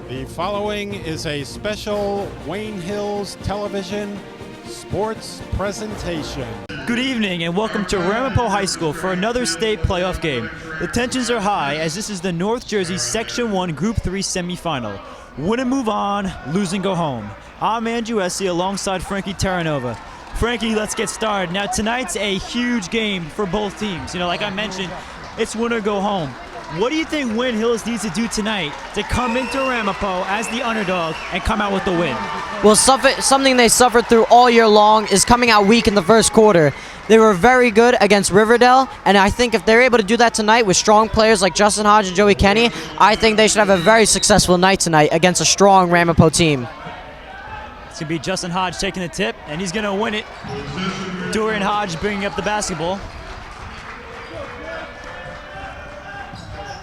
The following is a special Wayne Hills Television sports presentation. Good evening and welcome to Ramapo High School for another state playoff game. The tensions are high as this is the North Jersey Section 1 Group 3 semifinal. Win and move on, lose and go home. I'm Andrew Easse alongside Frankie Terranova. Frankie, let's get started. Now tonight's a huge game for both teams. You know, like I mentioned, it's win or go home. What do you think Wayne Hills needs to do tonight to come into Ramapo as the underdog and come out with the win? Well, something they suffered through all year long is coming out weak in the first quarter. They were very good against Riverdale, and I think if they're able to do that tonight with strong players like Justin Hodge and Joey Kenny, I think they should have a very successful night tonight against a strong Ramapo team. It's going to be Justin Hodge taking the tip, and he's going to win it. Dorian Hodge bringing up the basketball.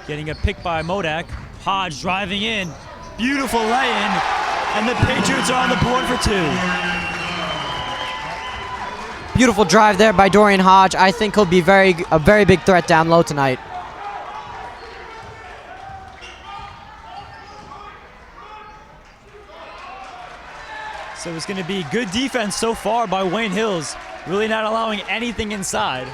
Getting a pick by Modak. Hodge driving in. Beautiful lay-in. And the Patriots are on the board for two. Beautiful drive there by Dorian Hodge. I think he'll be a very big threat down low tonight. So it's going to be good defense so far by Wayne Hills. Really not allowing anything inside.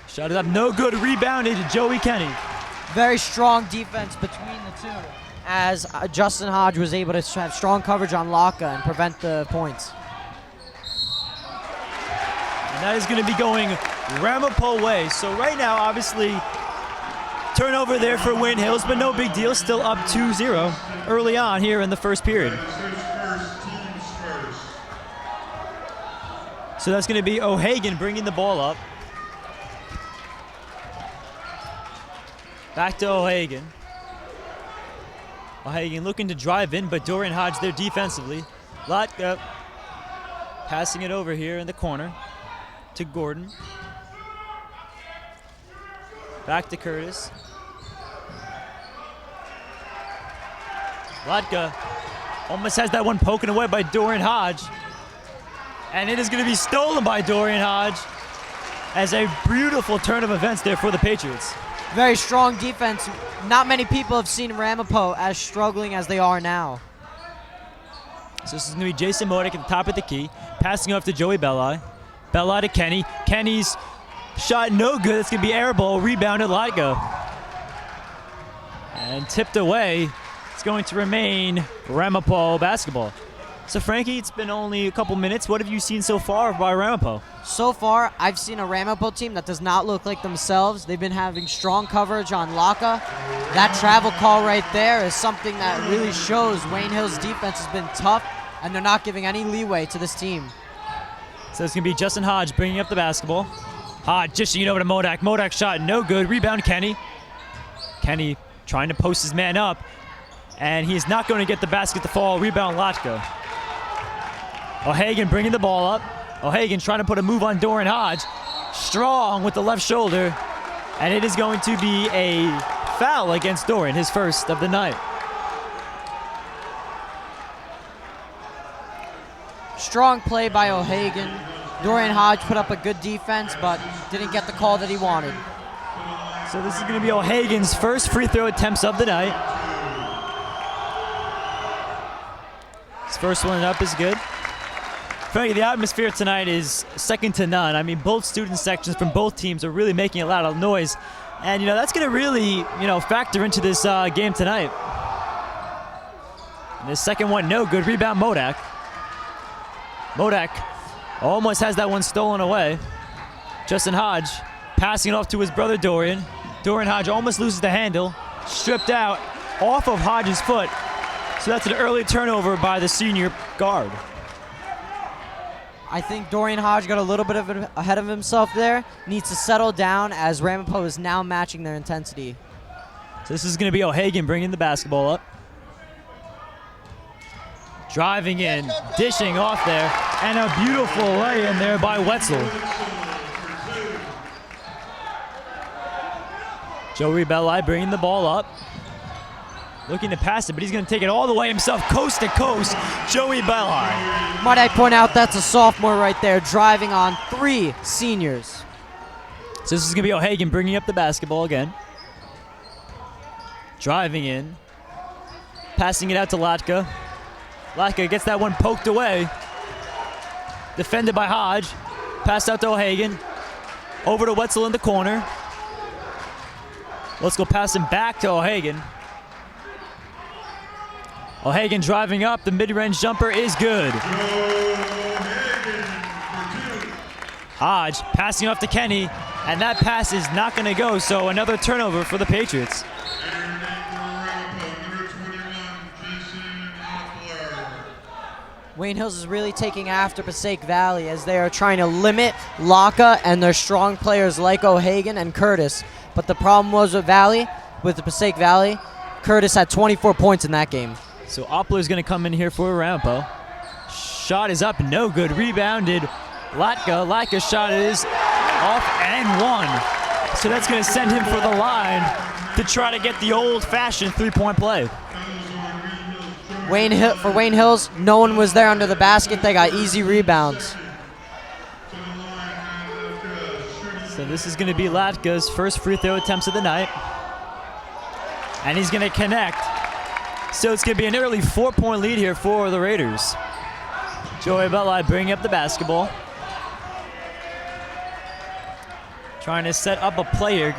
Shot it up, no good, rebounded to Joey Kenny. Very strong defense between the two as Justin Hodge was able to have strong coverage on Laka and prevent the points. And that is going to be going Ramapo way. So right now, obviously, turnover there for Wayne Hills, but no big deal, still up 2-0 early on here in the first period. So that's going to be O'Hagan bringing the ball up. Back to O'Hagan. O'Hagan looking to drive in, but Dorian Hodge there defensively. Lotka passing it over here in the corner to Gordon. Back to Curtis. Lotka almost has that one poking away by Dorian Hodge. And it is going to be stolen by Dorian Hodge as a beautiful turn of events there for the Patriots. Very strong defense. Not many people have seen Ramapo as struggling as they are now. So this is going to be Jason Modak at the top of the key. Passing off to Joey Belli. Belli to Kenny. Kenny's shot no good. It's going to be air ball. Rebounded Lotka. And tipped away. It's going to remain Ramapo basketball. So Frankie, it's been only a couple minutes. What have you seen so far by Ramapo? So far, I've seen a Ramapo team that does not look like themselves. They've been having strong coverage on Laka. That travel call right there is something that really shows Wayne Hills' defense has been tough, and they're not giving any leeway to this team. So it's going to be Justin Hodge bringing up the basketball. Hodge dishing it over to Modak. Modak shot no good. Rebound Kenny. Kenny trying to post his man up, and he's not going to get the basket to fall. Rebound Lotka. O'Hagan bringing the ball up. O'Hagan trying to put a move on Dorian Hodge. Strong with the left shoulder. And it is going to be a foul against Dorian, his first of the night. Strong play by O'Hagan. Dorian Hodge put up a good defense, but didn't get the call that he wanted. So this is going to be O'Hagan's first free throw attempts of the night. His first one up is good. Frankie, the atmosphere tonight is second to none. I mean, both student sections from both teams are really making a lot of noise. And, you know, that's going to really, factor into this game tonight. And the second one, no good. Rebound Modak. Modak almost has that one stolen away. Justin Hodge passing it off to his brother Dorian. Dorian Hodge almost loses the handle. Stripped out off of Hodge's foot. So that's an early turnover by the senior guard. I think Dorian Hodge got a little bit ahead of himself there. Needs to settle down as Ramapo is now matching their intensity. So this is going to be O'Hagan bringing the basketball up. Driving in, dishing off there, and a beautiful lay-in there by Wetzel. Joey Belli bringing the ball up. Looking to pass it, but he's going to take it all the way himself, coast to coast. Joey Belli. Might I point out that's a sophomore right there, driving on 3 seniors. So this is going to be O'Hagan bringing up the basketball again. Driving in. Passing it out to Latka. Latka gets that one poked away. Defended by Hodge. Passed out to O'Hagan. Over to Wetzel in the corner. Let's go pass him back to O'Hagan. O'Hagan driving up. The mid-range jumper is good. Hodge passing off to Kenny, and that pass is not going to go, so another turnover for the Patriots. Wayne Hills is really taking after Passaic Valley as they are trying to limit Laka and their strong players like O'Hagan and Curtis. But the problem was with the Passaic Valley, Curtis had 24 points in that game. So Oppler's going to come in here for Ramapo. Shot is up, no good. Rebounded. Latka's shot is off and one. So that's going to send him for the line to try to get the old-fashioned three-point play. For Wayne Hills, no one was there under the basket. They got easy rebounds. So this is going to be Latka's first free throw attempts of the night. And he's going to connect. So it's going to be an early 4-point lead here for the Raiders. Joey Belli bringing up the basketball. Trying to set up a player.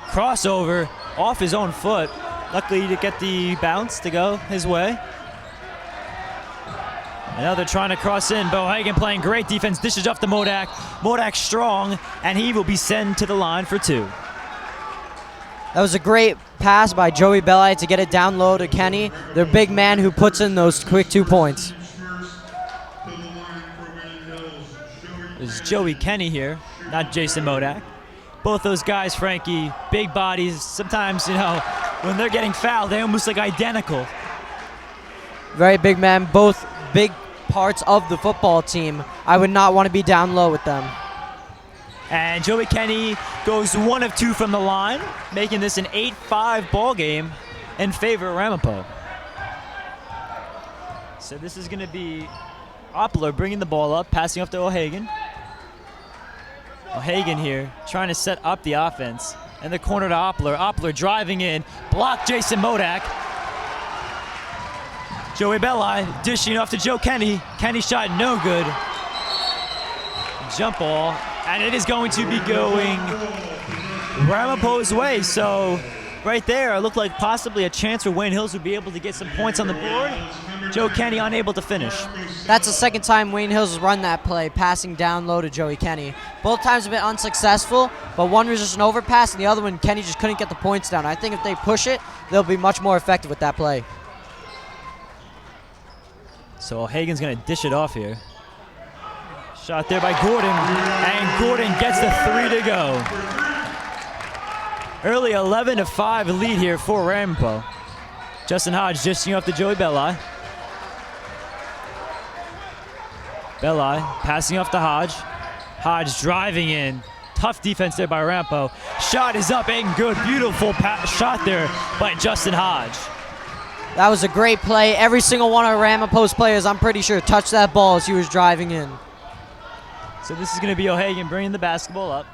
Crossover off his own foot. Luckily to get the bounce to go his way. And now they're trying to cross in. O'Hagan playing great defense. Dishes off to Modak. Modak strong, and he will be sent to the line for two. That was a great pass by Joey Belli to get it down low to Kenny, their big man who puts in those quick 2 points. There's Joey Kenny here, not Jason Modak. Both those guys, Frankie, big bodies. Sometimes, when they're getting fouled, they almost look identical. Very big man, both big parts of the football team. I would not want to be down low with them. And Joey Kenny goes 1 of 2 from the line, making this an 8-5 ball game in favor of Ramapo. So this is going to be Oppler bringing the ball up, passing up to O'Hagan. O'Hagan here trying to set up the offense. In the corner to Oppler. Oppler driving in, blocked Jason Modak. Joey Belli dishing off to Joe Kenny. Kenny shot no good. Jump ball, and it is going to be going Ramapo's way. So right there, it looked like possibly a chance for Wayne Hills would be able to get some points on the board. Joe Kenny unable to finish. That's the second time Wayne Hills has run that play, passing down low to Joey Kenny. Both times have been unsuccessful, but one was just an overpass, and the other one, Kenny just couldn't get the points down. I think if they push it, they'll be much more effective with that play. So O'Hagan's going to dish it off here. Shot there by Gordon, and Gordon gets the 3 to go. Early 11-5 lead here for Ramapo. Justin Hodge dishing off to Joey Belli. Belli passing off to Hodge. Hodge driving in. Tough defense there by Ramapo. Shot is up and good. Beautiful shot there by Justin Hodge. That was a great play. Every single one of Ramapo's players, I'm pretty sure, touched that ball as he was driving in. So this is going to be O'Hagan bringing the basketball up.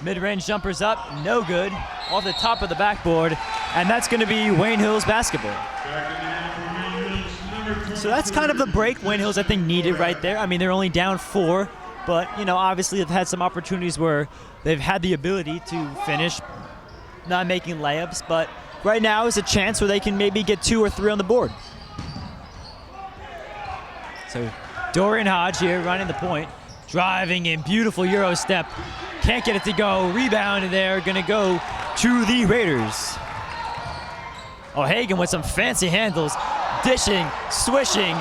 Mid-range jumpers up, no good. Off the top of the backboard, and that's going to be Wayne Hills basketball. So that's kind of the break Wayne Hills, I think, needed right there. I mean, they're only down 4, but, obviously they've had some opportunities where they've had the ability to finish, not making layups, but right now is a chance where they can maybe get 2 or 3 on the board. So Dorian Hodge here running the point, driving in, beautiful Euro step. Can't get it to go. Rebound there, gonna go to the Raiders. O'Hagan with some fancy handles, dishing, swishing,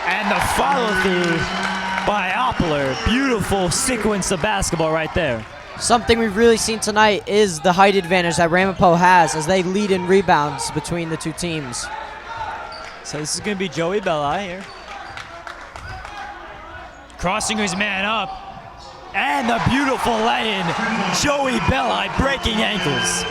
and the follow through by Oppler. Beautiful sequence of basketball right there. Something we've really seen tonight is the height advantage that Ramapo has as they lead in rebounds between the two teams. So this is going to be Joey Belli here. Crossing his man up. And the beautiful lay-in. Joey Belli breaking ankles.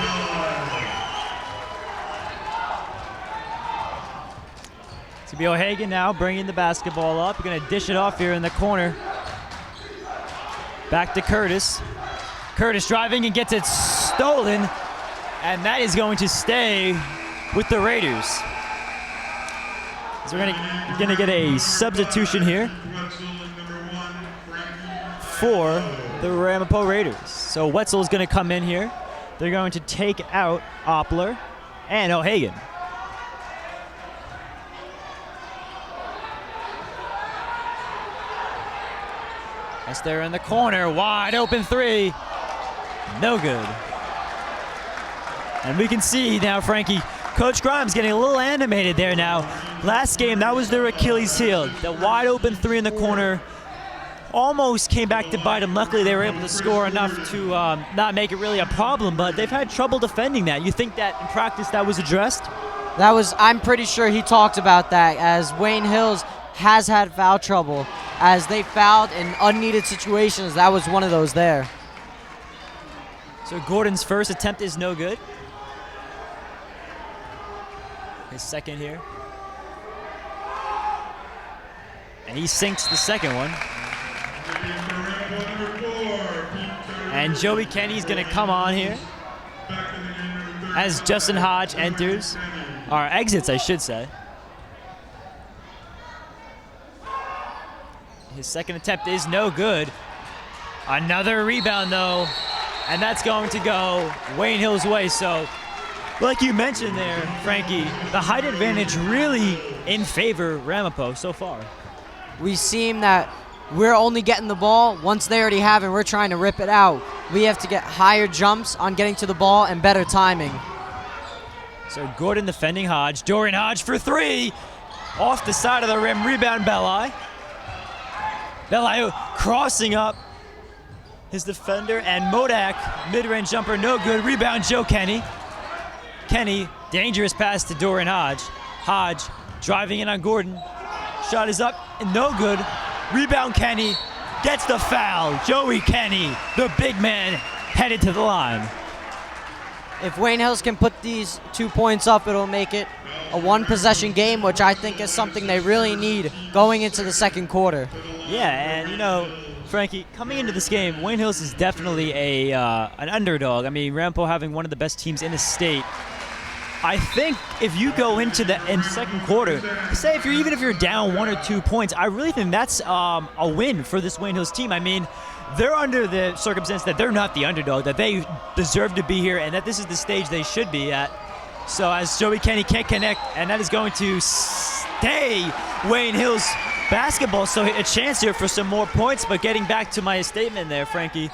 It's going to be O'Hagan now bringing the basketball up. We're going to dish it off here in the corner. Back to Curtis. Curtis driving and gets it stolen, and that is going to stay with the Raiders. So we're gonna get a substitution here for the Ramapo Raiders. So Wetzel is going to come in here. They're going to take out Oppler and O'Hagan. As they're in the corner, wide open three. No good. And we can see now, Frankie, Coach Grimes getting a little animated there now. Last game, that was their Achilles heel. The wide open three in the corner almost came back to bite them. Luckily, they were able to score enough to not make it really a problem, but they've had trouble defending that. You think that in practice that was addressed? I'm pretty sure he talked about that, as Wayne Hills has had foul trouble. As they fouled in unneeded situations, that was one of those there. So Gordon's first attempt is no good. His second here. And he sinks the second one. And Joey Kenny's going to come on here as Justin Hodge enters, or exits, I should say. His second attempt is no good. Another rebound, though, and that's going to go Wayne Hill's way. So, like you mentioned there, Frankie, the height advantage really in favor of Ramapo so far. We seem that we're only getting the ball once they already have it, and we're trying to rip it out. We have to get higher jumps on getting to the ball and better timing. So Gordon defending Hodge. Dorian Hodge for three. Off the side of the rim. Rebound Belli. Belli crossing up his defender. And Modak, mid-range jumper, no good. Rebound Joe Kenny. Kenny, dangerous pass to Dorian Hodge. Hodge driving in on Gordon. Shot is up and no good. Rebound Kenny. Gets the foul. Joey Kenny, the big man, headed to the line. If Wayne Hills can put these 2 points up, it'll make it a one-possession game, which I think is something they really need going into the second quarter. Yeah, and you know, Frankie, coming into this game, Wayne Hills is definitely an underdog. I mean, Ramapo having one of the best teams in the state. I think if you go into the second quarter, say even if you're down 1 or 2 points, I really think that's a win for this Wayne Hills team. I mean, they're under the circumstance that they're not the underdog, that they deserve to be here, and that this is the stage they should be at. So as Joey Kenny can't connect, and that is going to stay Wayne Hills basketball. So a chance here for some more points. But getting back to my statement there, Frankie,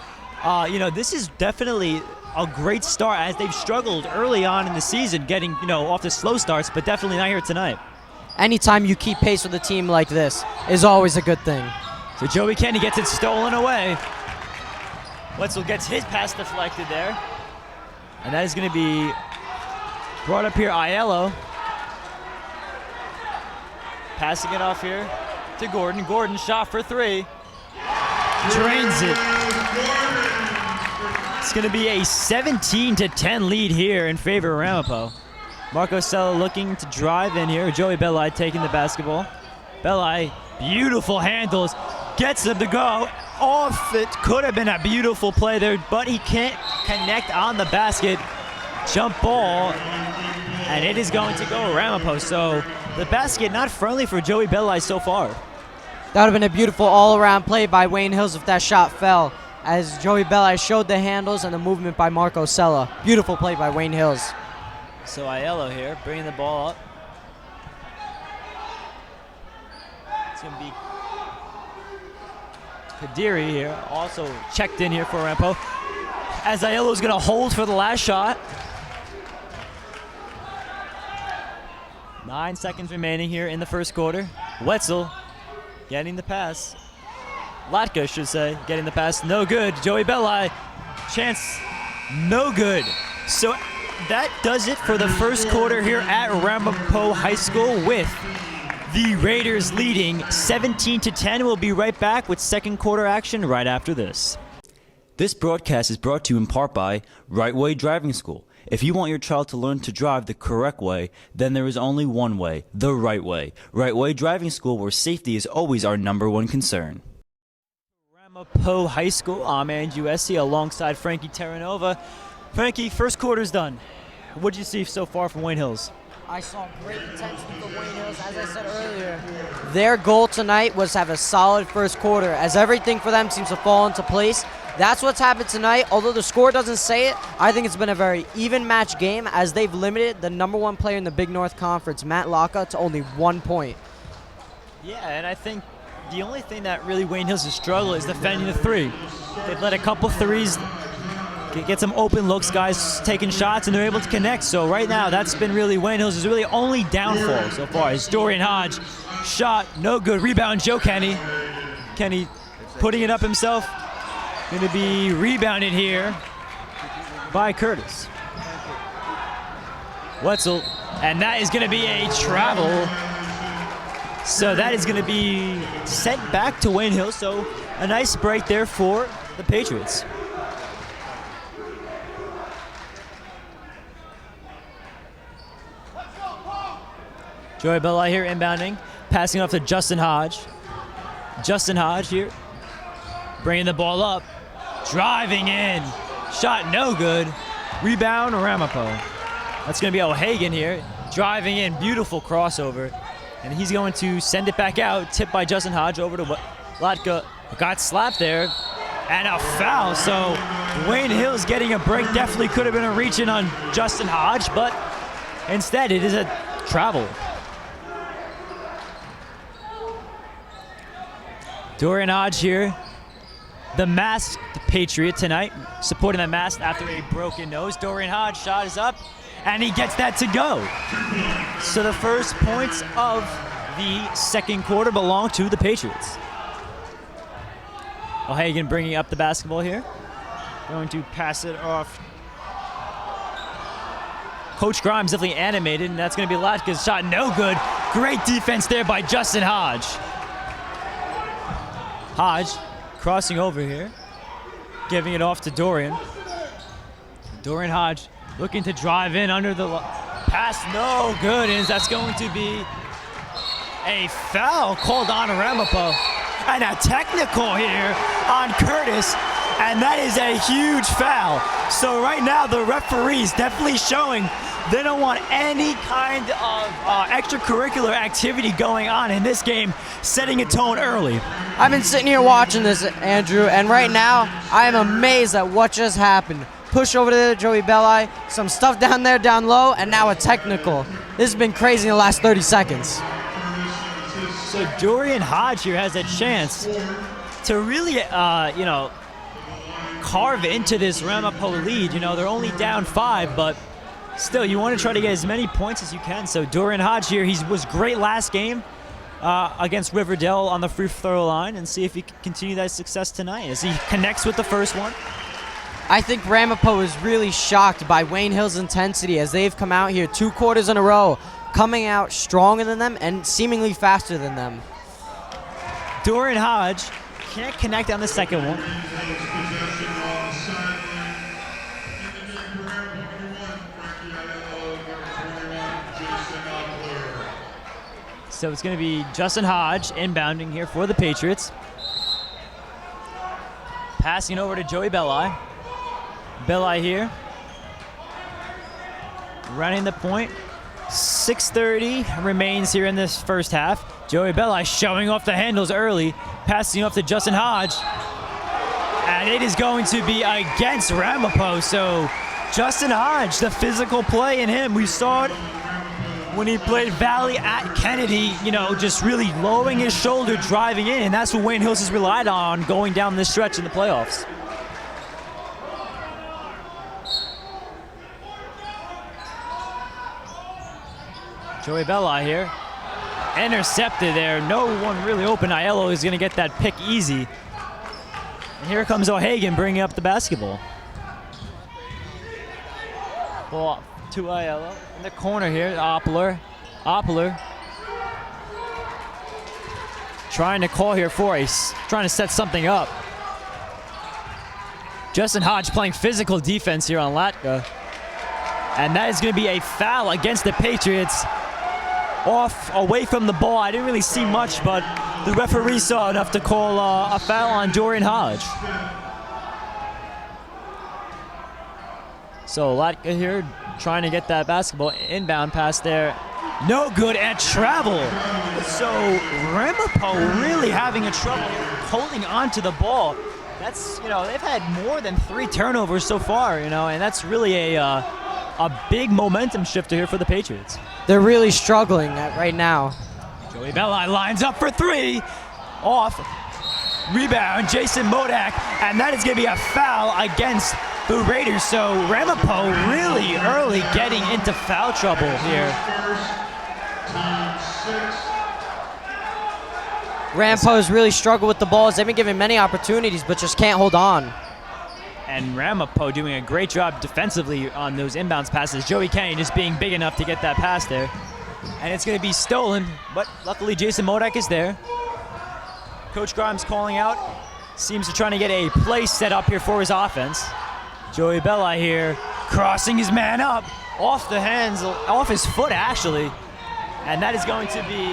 this is definitely a great start, as they've struggled early on in the season getting, off to slow starts, but definitely not here tonight. Anytime you keep pace with a team like this is always a good thing. So Joey Kenny gets it stolen away. Wetzel gets his pass deflected there. And that is going to be brought up here, Aiello. Passing it off here to Gordon. Gordon shot for three. Drains it. It's going to be a 17-10 lead here in favor of Ramapo. Marco Sella looking to drive in here. Joey Belli taking the basketball. Belli, beautiful handles. Gets him to go off. It could have been a beautiful play there, but he can't connect on the basket. Jump ball, and it is going to go Ramapo. So the basket not friendly for Joey Belli so far. That would have been a beautiful all-around play by Wayne Hills if that shot fell, as Joey Belli showed the handles and the movement by Marco Sella. Beautiful play by Wayne Hills. So Aiello here, bringing the ball up. It's going to be Kadiri here, also checked in here for Ramapo. As Aiello's going to hold for the last shot. 9 seconds remaining here in the first quarter. Wetzel getting the pass. Latka, should say, getting the pass. No good. Joey Belli. Chance. No good. So that does it for the first quarter here at Ramapo High School, with the Raiders leading 17-10. We'll be right back with second quarter action right after this. This broadcast is brought to you in part by Right Way Driving School. If you want your child to learn to drive the correct way, then there is only one way, the right way. Right Way Driving School, where safety is always our #1 concern. Ramapo High School. I'm Andrew Easse alongside Frankie Terranova. Frankie, first quarter's done. What did you see so far from Wayne Hills? I saw great intensity from Wayne Hills. As I said earlier, their goal tonight was to have a solid first quarter, as everything for them seems to fall into place. That's what's happened tonight. Although the score doesn't say it, I think it's been a very even match game, as they've limited the #1 player in the Big North Conference, Matt Laka, to only 1 point. Yeah, and I think the only thing that really Wayne Hills has struggled is defending the three. They've let a couple threes get some open looks, guys taking shots, and they're able to connect. So right now, that's been really Wayne Hills' really only downfall so far. Is Dorian Hodge shot, no good. Rebound, Joe Kenny. Kenny putting it up himself. Going to be rebounded here by Curtis. Wetzel, and that is going to be a travel. So that is going to be sent back to Wayne Hills. So a nice break there for the Patriots. Joey Bella here inbounding, passing off to Justin Hodge. Justin Hodge here, bringing the ball up, driving in, shot no good. Rebound, Ramapo. That's going to be O'Hagan here, driving in, beautiful crossover. And he's going to send it back out, tipped by Justin Hodge over to Latka. Got slapped there, and a foul. So Wayne Hills getting a break. Definitely could have been a reach-in on Justin Hodge, but instead it is a travel. Dorian Hodge here, the masked Patriot tonight, supporting the mask after a broken nose. Dorian Hodge shot is up, and he gets that to go. So the first points of the second quarter belong to the Patriots. O'Hagan bringing up the basketball here. Going to pass it off. Coach Grimes definitely animated, and that's going to be Latka's shot. No good. Great defense there by Justin Hodge. Hodge crossing over here, giving it off to Dorian. Dorian Hodge looking to drive in under the pass. No good, and that's going to be a foul called on Ramapo. And a technical here on Curtis, and that is a huge foul. So right now the referee's definitely showing they don't want any kind of extracurricular activity going on in this game, setting a tone early. I've been sitting here watching this, Andrew, and right now I am amazed at what just happened. Push over to Joey Belli, some stuff down there down low, and now a technical. This has been crazy in the last 30 seconds. So Dorian Hodge here has a chance to really, carve into this Ramapo lead. You know, they're only down 5, but still, you want to try to get as many points as you can. So Dorian Hodge here, he was great last game against Riverdale on the free throw line, and see if he can continue that success tonight as he connects with the first one. I think Ramapo is really shocked by Wayne Hills' intensity, as they've come out here 2 quarters in a row, coming out stronger than them and seemingly faster than them. Dorian Hodge can't connect on the second one. So it's going to be Justin Hodge inbounding here for the Patriots. Passing over to Joey Belli. Belli here, running the point. 6:30 remains here in this first half. Joey Belli showing off the handles early, passing off to Justin Hodge. And it is going to be against Ramapo. So Justin Hodge, the physical play in him, we saw it when he played Valley at Kennedy, just really lowering his shoulder, driving in, and that's what Wayne Hills has relied on going down this stretch in the playoffs. Joey Belli here, intercepted there. No one really open. Aiello is going to get that pick easy. And here comes O'Hagan bringing up the basketball. Ball to Aiello in the corner here. Oppler trying to call here for trying to set something up. Justin Hodge playing physical defense here on Latka. And that is going to be a foul against the Patriots. Away from the ball. I didn't really see much, but the referee saw enough to call a foul on Dorian Hodge. So Latka here trying to get that basketball inbound pass there. No good at travel. So Ramapo really having a trouble holding on to the ball. That's, they've had more than 3 turnovers so far, and that's really a big momentum shifter here for the Patriots. They're really struggling right now. Joey Belli lines up for 3. Off. Rebound, Jason Modak, and that is going to be a foul against the Raiders. So Ramapo really early getting into foul trouble here. Ramapo's really struggled with the balls. They've been given many opportunities, but just can't hold on. And Ramapo doing a great job defensively on those inbounds passes. Joey Kenny just being big enough to get that pass there. And it's going to be stolen, but luckily Jason Modak is there. Coach Grimes calling out. Seems to trying to get a play set up here for his offense. Joey Belli here crossing his man up off the hands, off his foot actually. And that is going to be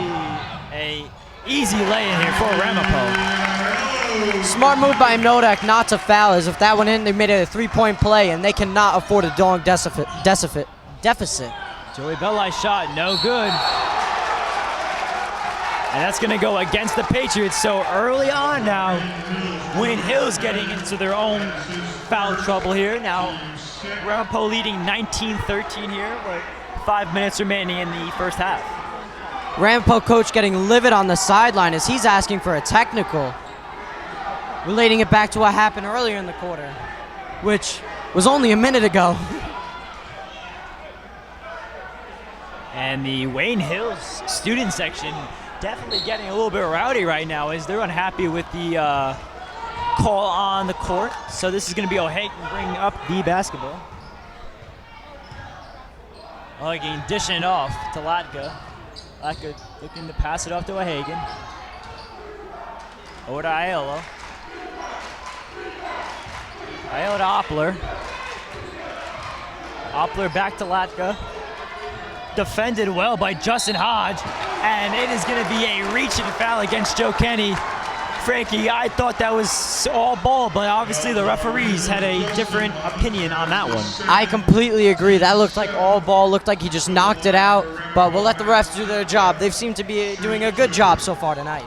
a easy lay-in here for Ramapo. Smart move by Modak not to foul, as if that went in, they made it a 3-point play, and they cannot afford a long deficit. Joey Belli shot, no good. And that's going to go against the Patriots. So early on now, Wayne Hills getting into their own foul trouble here. Now, Ramapo leading 19-13 here with 5 minutes remaining in the first half. Ramapo coach getting livid on the sideline as he's asking for a technical, relating it back to what happened earlier in the quarter, which was only a minute ago. And the Wayne Hills student section definitely getting a little bit rowdy right now as they're unhappy with the call on the court. So this is going to be O'Hagan bringing up the basketball. O'Hagan dishing it off to Latka. Latka looking to pass it off to O'Hagan. Over to Aiello. Aiello to Oppler. Oppler back to Latka. Defended well by Justin Hodge, and it is going to be a reach and foul against Joe Kenny. Frankie, I thought that was all ball, but obviously the referees had a different opinion on that one. I completely agree. That looked like all ball, looked like he just knocked it out, but we'll let the refs do their job. They've seemed to be doing a good job so far tonight.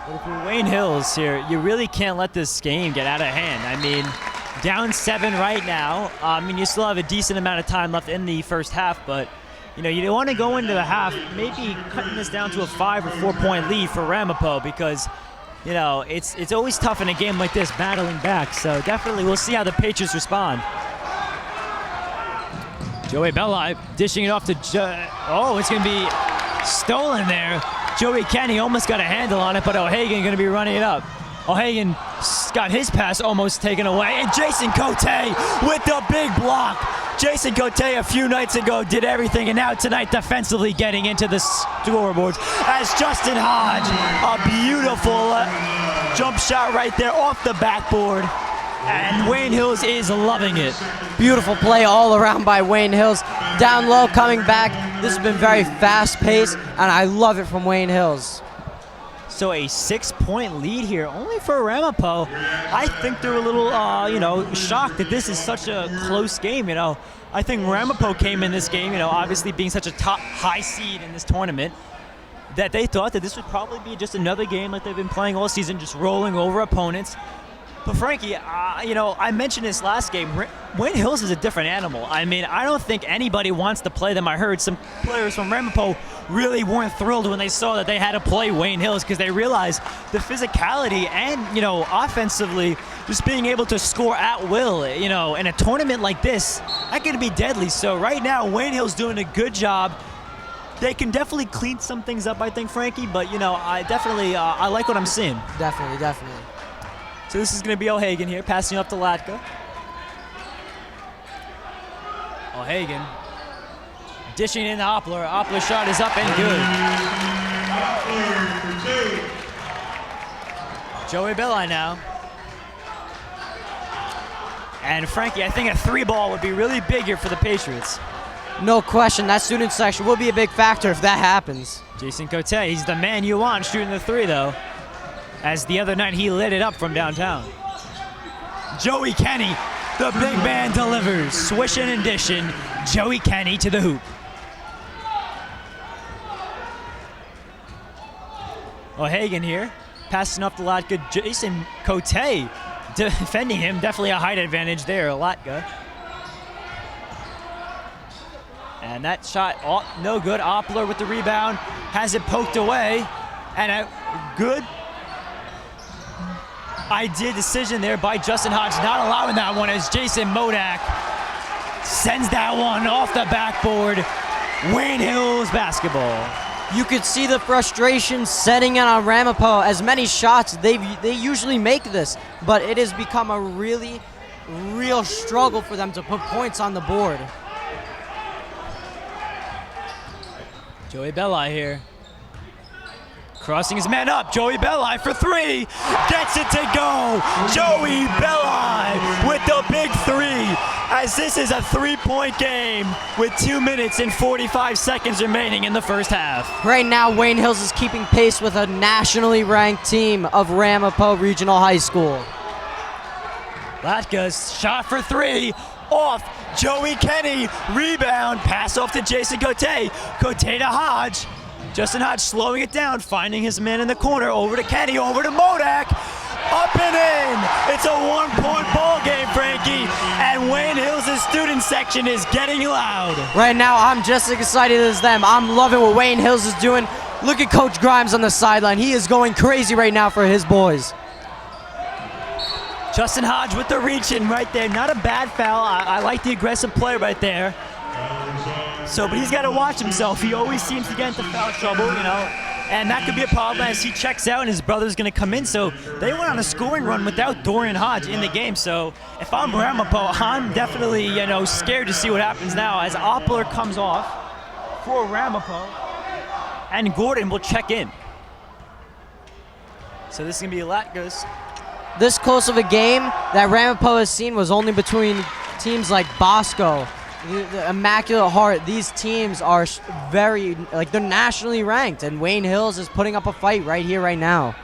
But if you're Wayne Hills here, you really can't let this game get out of hand. I mean, down 7 right now. You still have a decent amount of time left in the first half, but you don't want to go into the half maybe cutting this down to a 5 or 4 point lead for Ramapo, because it's always tough in a game like this battling back. So definitely we'll see how the Patriots respond. Joey Belli dishing it off to it's going to be stolen there. Joey Kenny almost got a handle on it, but O'Hagan going to be running it up. O'Hagan got his pass almost taken away, and Jason Cote with the big block. Jason Cote a few nights ago did everything, and now tonight defensively getting into the scoreboards as Justin Hodge, a beautiful jump shot right there off the backboard, and Wayne Hills is loving it. Beautiful play all around by Wayne Hills. Down low, coming back. This has been very fast-paced, and I love it from Wayne Hills. So a 6-point lead here, only for Ramapo. I think they're a little, shocked that this is such a close game. I think Ramapo came in this game, obviously being such a top high seed in this tournament, that they thought that this would probably be just another game like they've been playing all season, just rolling over opponents. But Frankie, I mentioned this last game. Wayne Hills is a different animal. I mean, I don't think anybody wants to play them. I heard some players from Ramapo really weren't thrilled when they saw that they had to play Wayne Hills, because they realized the physicality and, offensively, just being able to score at will, in a tournament like this, that could be deadly. So right now, Wayne Hills doing a good job. They can definitely clean some things up, I think, Frankie, but, I definitely, I like what I'm seeing. Definitely. So this is going to be O'Hagan here, passing up to Latka. O'Hagan dishing in to Oppler. Oppler's shot is up and good. Joey Belli now. And Frankie, I think a 3-ball would be really big here for the Patriots. No question, that student section will be a big factor if that happens. Jason Cote, he's the man you want shooting the three, though. As the other night, he lit it up from downtown. Joey Kenny, the big man, delivers. Swishing and dishing, Joey Kenny to the hoop. O'Hagan here, passing off the Latka. Jason Cote defending him. Definitely a height advantage there, Latka. And that shot, no good. Oppler with the rebound, has it poked away. And a good decision there by Justin Hodge, not allowing that one as Jason Modak sends that one off the backboard. Wayne Hills basketball. You could see the frustration setting in on Ramapo. As many shots, they usually make this, but it has become a real struggle for them to put points on the board. Joey Belli here. Crossing his man up, Joey Belli for three, gets it to go. Joey Belli with the big three, as this is a three-point game with 2 minutes and 45 seconds remaining in the first half. Right now, Wayne Hills is keeping pace with a nationally ranked team of Ramapo Regional High School. Latka's shot for three, off. Joey Kenny, rebound, pass off to Jason Cote. Cote to Hodge. Justin Hodge slowing it down, finding his man in the corner, over to Kenny, over to Modak, up and in. It's a one-point ball game, Frankie, and Wayne Hills' student section is getting loud. Right now, I'm just as excited as them. I'm loving what Wayne Hills is doing. Look at Coach Grimes on the sideline. He is going crazy right now for his boys. Justin Hodge with the reach-in right there. Not a bad foul. I like the aggressive play right there. So, but he's got to watch himself. He always seems to get into foul trouble, you know, and that could be a problem as he checks out and his brother's going to come in. So they went on a scoring run without Dorian Hodge in the game. So if I'm Ramapo, I'm definitely, you know, scared to see what happens now as Oppler comes off for Ramapo and Gordon will check in. So this is going to be Latka's. This close of a game that Ramapo has seen was only between teams like Bosco, the Immaculate Heart. These teams are very, they're nationally ranked, and Wayne Hills is putting up a fight right here, right now.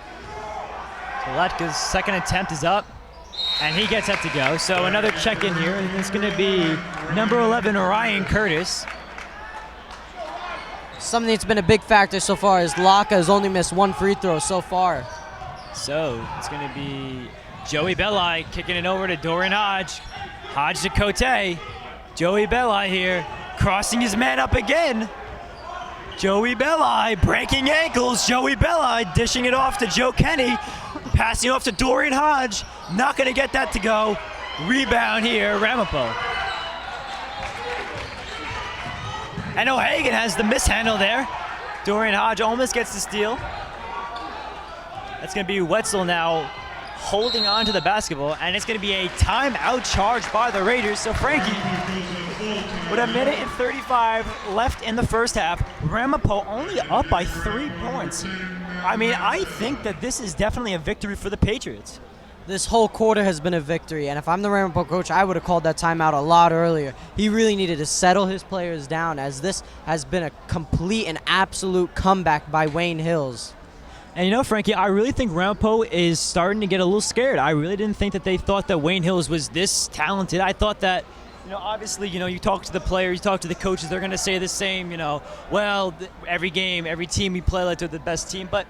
So Latka's second attempt is up, and he gets that to go. So another check in here, and it's going to be number 11, Ryan Curtis. Something that's been a big factor so far is Laka has only missed one free throw so far. So it's going to be Joey Belli kicking it over to Dorian Hodge. Hodge to Cote. Joey Belli here, crossing his man up again. Joey Belli breaking ankles. Joey Belli dishing it off to Joe Kenny. Passing off to Dorian Hodge. Not going to get that to go. Rebound here, Ramapo. And O'Hagan has the mishandle there. Dorian Hodge almost gets the steal. That's going to be Wetzel now holding on to the basketball, and it's going to be a timeout charge by the Raiders. So Frankie, with a minute and 35 left in the first half, Ramapo only up by 3 points. I mean, I think that this is definitely a victory for the Patriots. This whole quarter has been a victory, and if I'm the Ramapo coach, I would have called that timeout a lot earlier. He really needed to settle his players down, as this has been a complete and absolute comeback by Wayne Hills. And you know, Frankie, I really think Ramapo is starting to get a little scared. I really didn't think that they thought that Wayne Hills was this talented. I thought that, you know, obviously, you know, you talk to the players, you talk to the coaches, they're going to say the same, you know, well, every game, every team we play like they're the best team. But,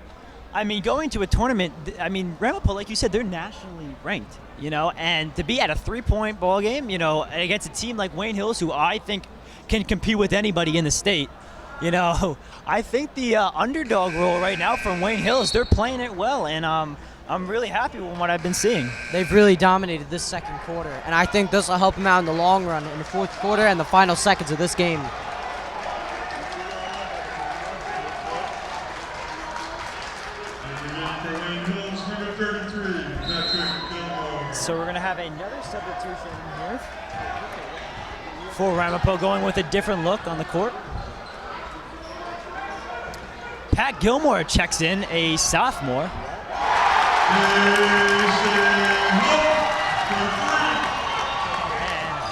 I mean, going to a tournament, I mean, Ramapo, like you said, they're nationally ranked, you know, and to be at a 3-point ball game, you know, against a team like Wayne Hills, who I think can compete with anybody in the state. You know, I think the underdog role right now from Wayne Hills, they're playing it well, and I'm really happy with what I've been seeing. They've really dominated this second quarter, and I think this will help them out in the long run in the fourth quarter and the final seconds of this game. So we're going to have another substitution here for Ramapo, going with a different look on the court. Pat Gilmore checks in, a sophomore. And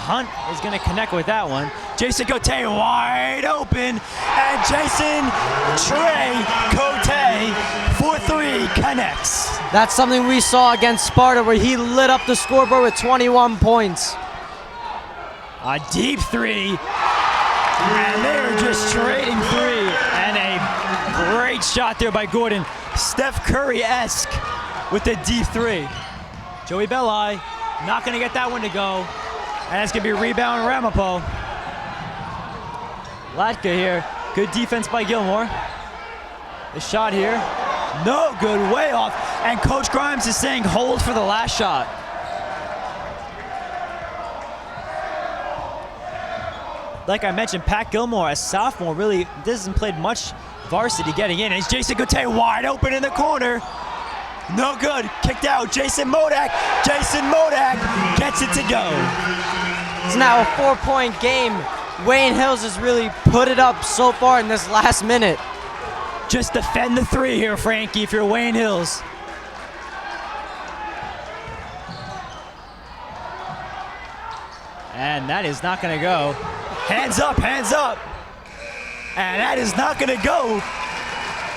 Hunt is going to connect with that one. Jason Cote wide open, and Jason Cote for three connects. That's something we saw against Sparta where he lit up the scoreboard with 21 points. A deep three, and they're just trading three, and a great shot there by Gordon. Steph Curry-esque with the deep three. Joey Belli not gonna get that one to go, and that's gonna be a rebound Ramapo. Latka here, good defense by Gilmore. The shot here, no good, way off, and Coach Grimes is saying hold for the last shot. Like I mentioned, Pat Gilmore, a sophomore, really hasn't played much varsity getting in. It's Jason Cote wide open in the corner. No good, kicked out, Jason Modak gets it to go. It's now a 4-point game. Wayne Hills has really put it up so far in this last minute. Just defend the three here, Frankie, if you're Wayne Hills. And that is not gonna go. Hands up, hands up. And that is not gonna go.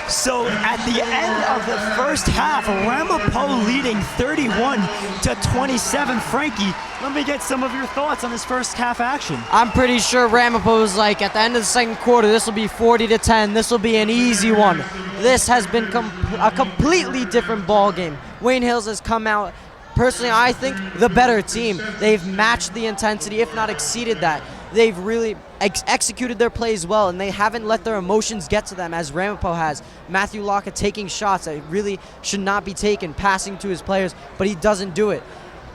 So at the end of the first half, Ramapo leading 31-27. Frankie, let me get some of your thoughts on this first half action. I'm pretty sure Ramapo was like, at the end of the second quarter, this will be 40-10. This will be an easy one. This has been a completely different ball game. Wayne Hills has come out, personally, I think, the better team. They've matched the intensity, if not exceeded that. They've really executed their plays well, and they haven't let their emotions get to them as Ramapo has. Matthew Locke taking shots that really should not be taken, passing to his players, but he doesn't do it.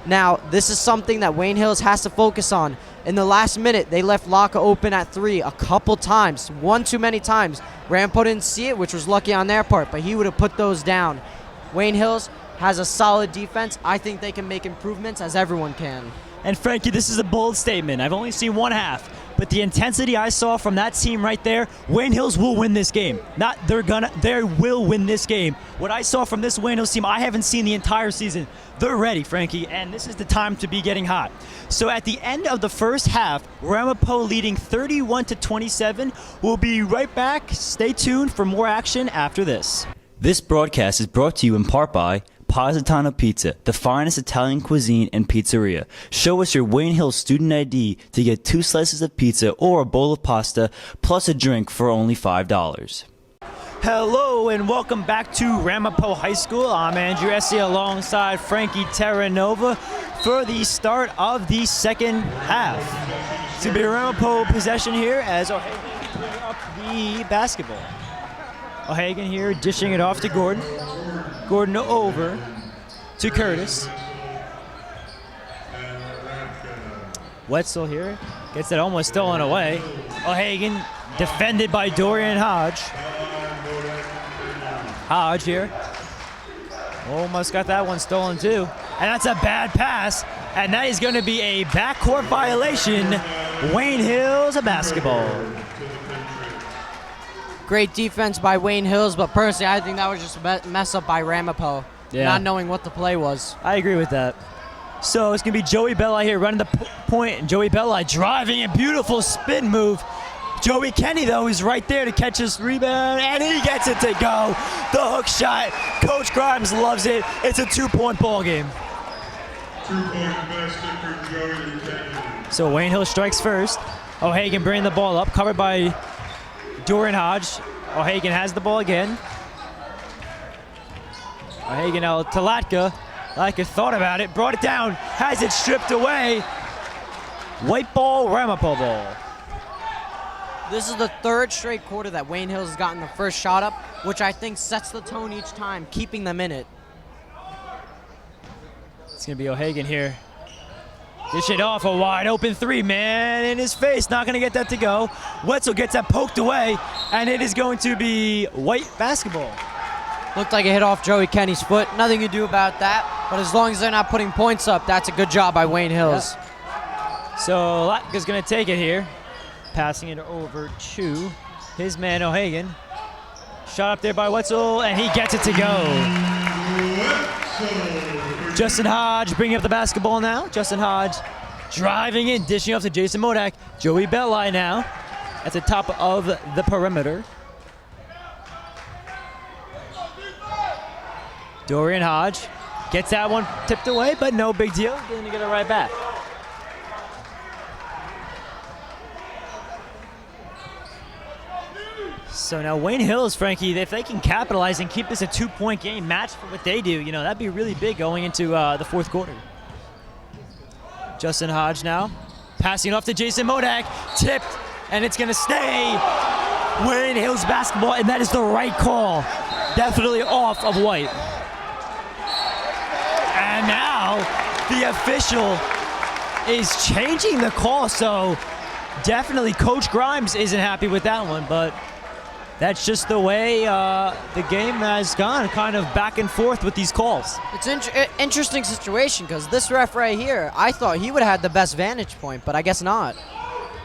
Now, this is something that Wayne Hills has to focus on. In the last minute, they left Locke open at three a couple times, one too many times. Ramapo didn't see it, which was lucky on their part, but he would have put those down. Wayne Hills has a solid defense. I think they can make improvements, as everyone can. And Frankie, this is a bold statement. I've only seen one half, but the intensity I saw from that team right there, Wayne Hills will win this game. They will win this game. What I saw from this Wayne Hills team, I haven't seen the entire season. They're ready, Frankie, and this is the time to be getting hot. So at the end of the first half, Ramapo leading 31-27. We'll be right back. Stay tuned for more action after this. This broadcast is brought to you in part by Positano Pizza, the finest Italian cuisine and pizzeria. Show us your Wayne Hills student ID to get 2 slices of pizza or a bowl of pasta, plus a drink for only $5. Hello and welcome back to Ramapo High School. I'm Andrew Easse alongside Frankie Terranova for the start of the second half. It's going to be a Ramapo possession here as O'Hagan picking up the basketball. O'Hagan here dishing it off to Gordon. Gordon over to Curtis. Wetzel here gets it almost stolen away. O'Hagan defended by Dorian Hodge. Hodge here. Almost got that one stolen too. And that's a bad pass. And that is going to be a backcourt violation. Wayne Hills a basketball. Great defense by Wayne Hills, but personally, I think that was just a mess up by Ramapo, not knowing what the play was. I agree with that. So it's going to be Joey Belli here running the point, and Joey Belli driving a beautiful spin move. Joey Kenny, though, is right there to catch his rebound, and he gets it to go. The hook shot. Coach Grimes loves it. It's a 2-point ball game. 2-point basket for Joey Kenny. So Wayne Hill strikes first. O'Hagan bringing the ball up, covered by Dorian Hodge. O'Hagan has the ball again. O'Hagan out to Latka. Latka thought about it, brought it down, has it stripped away. White ball, Ramapo ball. This is the third straight quarter that Wayne Hills has gotten the first shot up, which I think sets the tone each time, keeping them in it. It's going to be O'Hagan here. Dish it off, a wide open three, man, in his face. Not going to get that to go. Wetzel gets that poked away, and it is going to be White basketball. Looked like it hit off Joey Kenny's foot. Nothing you do about that, but as long as they're not putting points up, that's a good job by Wayne Hills. Yep. So Latka's going to take it here. Passing it over to his man O'Hagan. Shot up there by Wetzel, and he gets it to go. Justin Hodge bringing up the basketball now. Justin Hodge driving in, dishing off to Jason Modak. Joey Belli now at the top of the perimeter. Dorian Hodge gets that one tipped away, but no big deal. Going to get it right back. So now Wayne Hills, Frankie, if they can capitalize and keep this a 2-point game, match for what they do, that'd be really big going into the fourth quarter. Justin Hodge now, passing it off to Jason Modak, tipped, and it's going to stay. Wayne Hills basketball, and that is the right call. Definitely off of White. And now the official is changing the call, so definitely Coach Grimes isn't happy with that one, but that's just the way the game has gone, kind of back and forth with these calls. It's an interesting situation because this ref right here, I thought he would have had the best vantage point, but I guess not.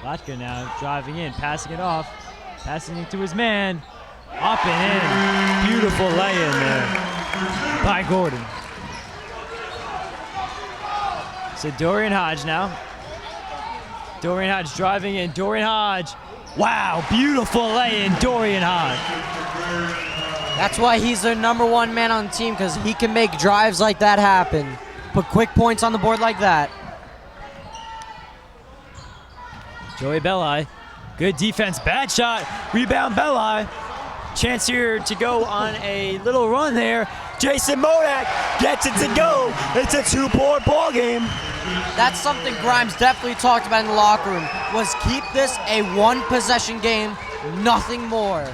Latka now driving in, passing it off, passing it to his man, up and in. Beautiful lay-in there by Gordon. So Dorian Hodge now. Dorian Hodge driving in. Dorian Hodge. Wow, beautiful lay-in, Dorian Hodge. That's why he's their #1 man on the team, because he can make drives like that happen. Put quick points on the board like that. Joey Belli, good defense, bad shot, rebound Belli. Chance here to go on a little run there. Jason Modak gets it to go. It's a 2-point ball game. That's something Grimes definitely talked about in the locker room, was keep this a 1-possession game, nothing more.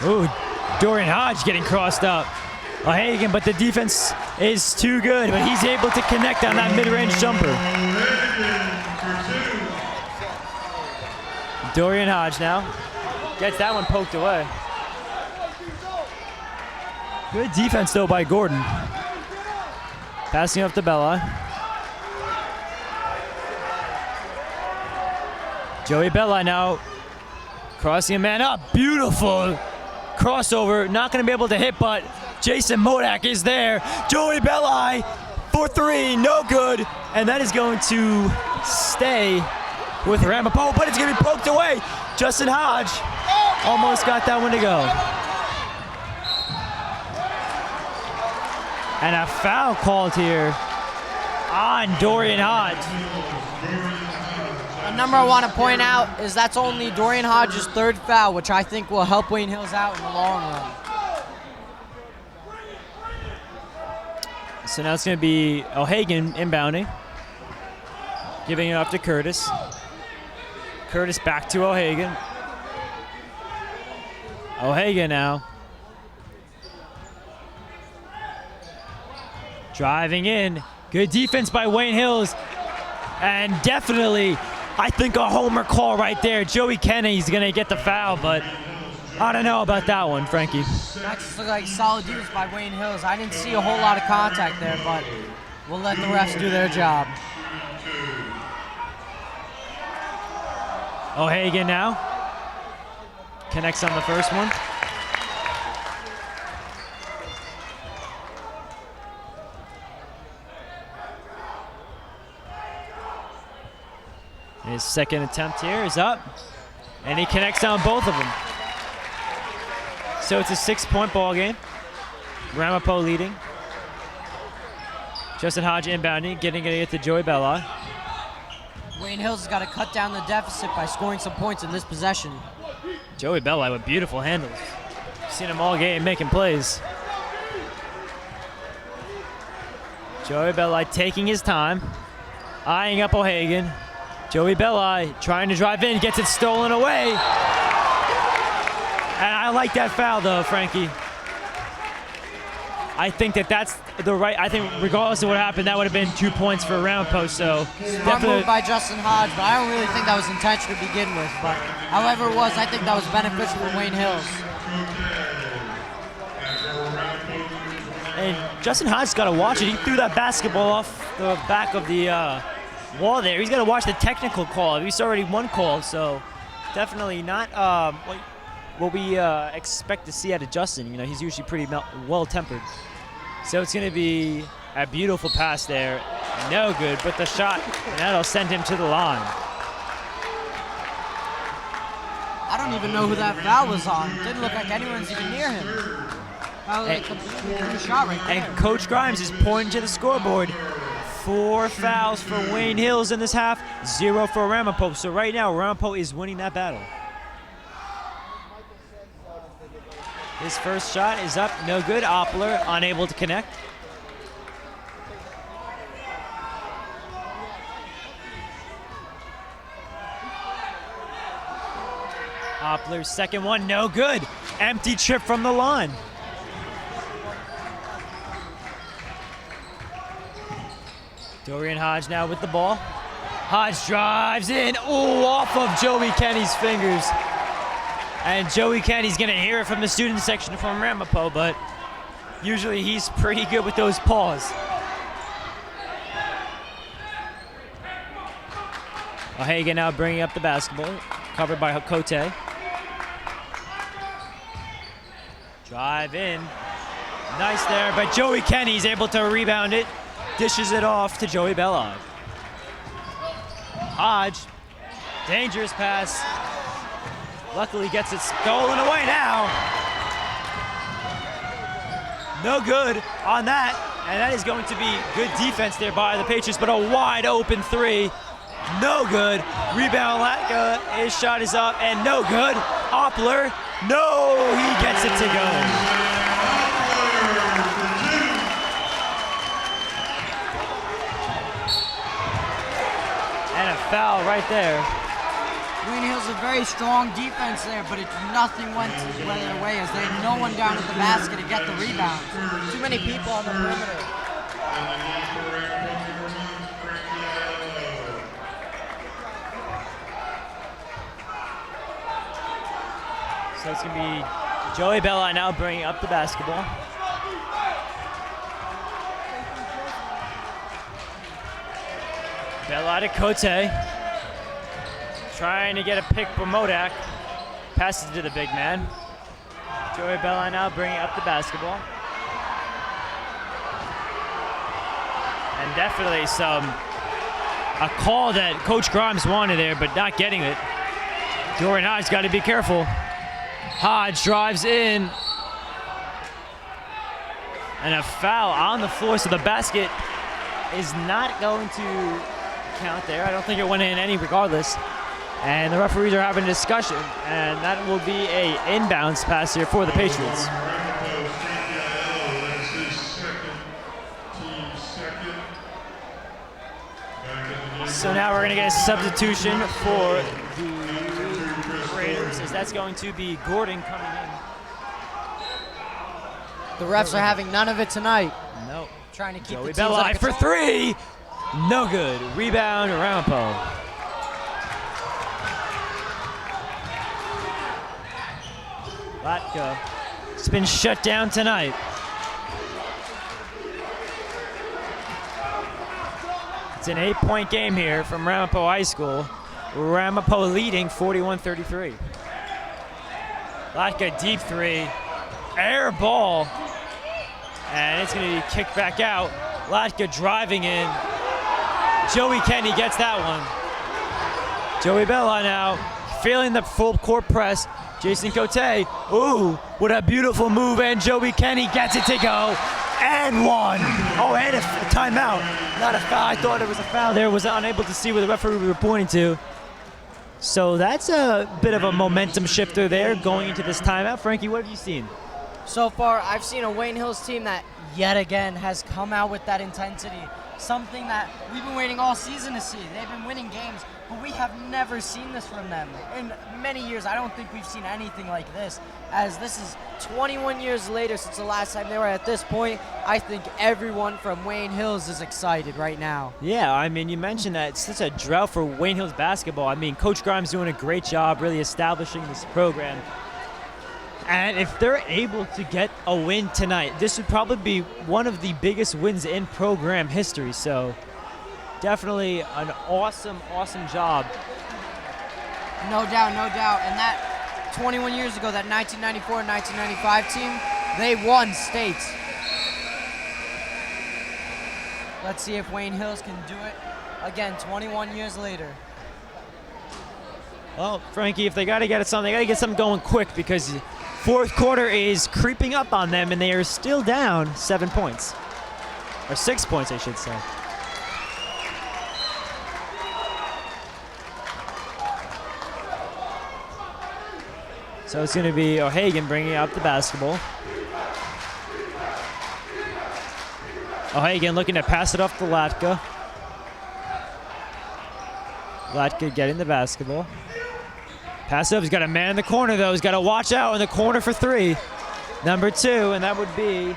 Ooh, Dorian Hodge getting crossed up. O'Hagan, but the defense is too good, but he's able to connect on that mid-range jumper. Dorian Hodge now gets that one poked away. Good defense, though, by Gordon. Passing up to Belli. Joey Belli now crossing a man up. Beautiful crossover. Not going to be able to hit, but Jason Modak is there. Joey Belli for 3, no good. And that is going to stay with Ramapo, but it's going to be poked away. Justin Hodge almost got that one to go. And a foul called here on Dorian Hodge. The number I want to point out is that's only Dorian Hodge's 3rd foul, which I think will help Wayne Hills out in the long run. So now it's going to be O'Hagan inbounding, giving it up to Curtis. Curtis back to O'Hagan. O'Hagan now. Driving in. Good defense by Wayne Hills. And definitely, I think a homer call right there. Joey Kenny's going to get the foul, but I don't know about that one, Frankie. That just looked like solid defense by Wayne Hills. I didn't see a whole lot of contact there, but we'll let the refs do their job. O'Hagan now. Connects on the first one. His second attempt here is up, and he connects on both of them. So it's a 6-point ball game. Ramapo leading. Justin Hodge inbounding, getting it to Joey Belli. Wayne Hills has got to cut down the deficit by scoring some points in this possession. Joey Belli with beautiful handles. Seen him all game making plays. Joey Belli taking his time, eyeing up O'Hagan. Joey Belli trying to drive in, gets it stolen away. And I like that foul though, Frankie. I think that's the right, I think regardless of what happened, that would have been 2 points for Ramapo, so Smart move by Justin Hodge, but I don't really think that was intentional to begin with. But however it was, I think that was beneficial for Wayne Hills. And Justin Hodge's got to watch it. He threw that basketball off the back of the wall there. He's got to watch the technical call. He's already one call, so definitely not what we expect to see out of Justin. You know, he's usually pretty well-tempered. So it's going to be a beautiful pass there. No good, but the shot, and that'll send him to the line. I don't even know who that foul was on. Didn't look like anyone's even near him. That was like a shot right there. And Coach Grimes is pointing to the scoreboard. 4 fouls for Wayne Hills in this half, 0 for Ramapo. So right now, Ramapo is winning that battle. His first shot is up, no good. Oppler unable to connect. Oppler's second one, no good. Empty trip from the line. Dorian Hodge now with the ball. Hodge drives in, off of Joey Kenny's fingers. And Joey Kenny's gonna hear it from the student section from Ramapo, but usually he's pretty good with those paws. O'Hagan now bringing up the basketball, covered by Cote. Drive in, nice there, but Joey Kenny's able to rebound it, dishes it off to Joey Bellard. Hodge, dangerous pass. Luckily gets it stolen away now. No good on that, and that is going to be good defense there by the Patriots, but a wide open three. No good. Rebound Latka, his shot is up and no good. Oppler, no, he gets it to go. And a foul right there. Wayne Hills a very strong defense there, but nothing went their way as they had no one down at the basket to get the rebound. Too many people on the perimeter. So it's going to be Joey Bella now bringing up the basketball. Bella to Cote. Trying to get a pick for Modak. Passes to the big man. Joey Bella now bringing up the basketball. And definitely a call that Coach Grimes wanted there, but not getting it. Dorian Hodge got to be careful. Hodge drives in. And a foul on the floor, so the basket is not going to count there. I don't think it went in any regardless. And the referees are having a discussion, and that will be a inbounds pass here for the Patriots. So now we're going to get a substitution for the Raiders, as that's going to be Gordon coming in. The refs are having none of it tonight. Nope. Trying to keep Joey the teams Bella under for control. three. No good. Rebound, Ramapo. Latka. It's been shut down tonight. It's an 8-point game here from Ramapo High School. Ramapo leading 41-33. Latka deep three. Air ball. And it's going to be kicked back out. Latka driving in. Joey Kenny gets that one. Joey Bella now feeling the full court press. Jason Cote, ooh, what a beautiful move, and Joey Kenny gets it to go, and one. Oh, and a timeout. Not a foul, I thought it was a foul there, was unable to see where the referee we were pointing to. So that's a bit of a momentum shifter there going into this timeout. Frankie, what have you seen? So far, I've seen a Wayne Hills team that yet again has come out with that intensity. Something that we've been waiting all season to see. They've been winning games, but we have never seen this from them. In many years, I don't think we've seen anything like this, as this is 21 years later since the last time they were at this point. I think everyone from Wayne Hills is excited right now. Yeah, I mean, you mentioned that it's such a drought for Wayne Hills basketball. I mean, Coach Grimes doing a great job really establishing this program. And if they're able to get a win tonight, this would probably be one of the biggest wins in program history. So definitely an awesome, awesome job. No doubt, no doubt. And that 21 years ago, that 1994-1995 team, they won states. Let's see if Wayne Hills can do it again 21 years later. Well, Frankie, if they got to get something, they got to get something going quick because fourth quarter is creeping up on them and they are still down 7 points. Or 6 points, I should say. So it's going to be O'Hagan bringing up the basketball. O'Hagan looking to pass it off to Latka. Latka getting the basketball. Pass it up. He's got a man in the corner, though. He's got to watch out in the corner for three. Number 2, and that would be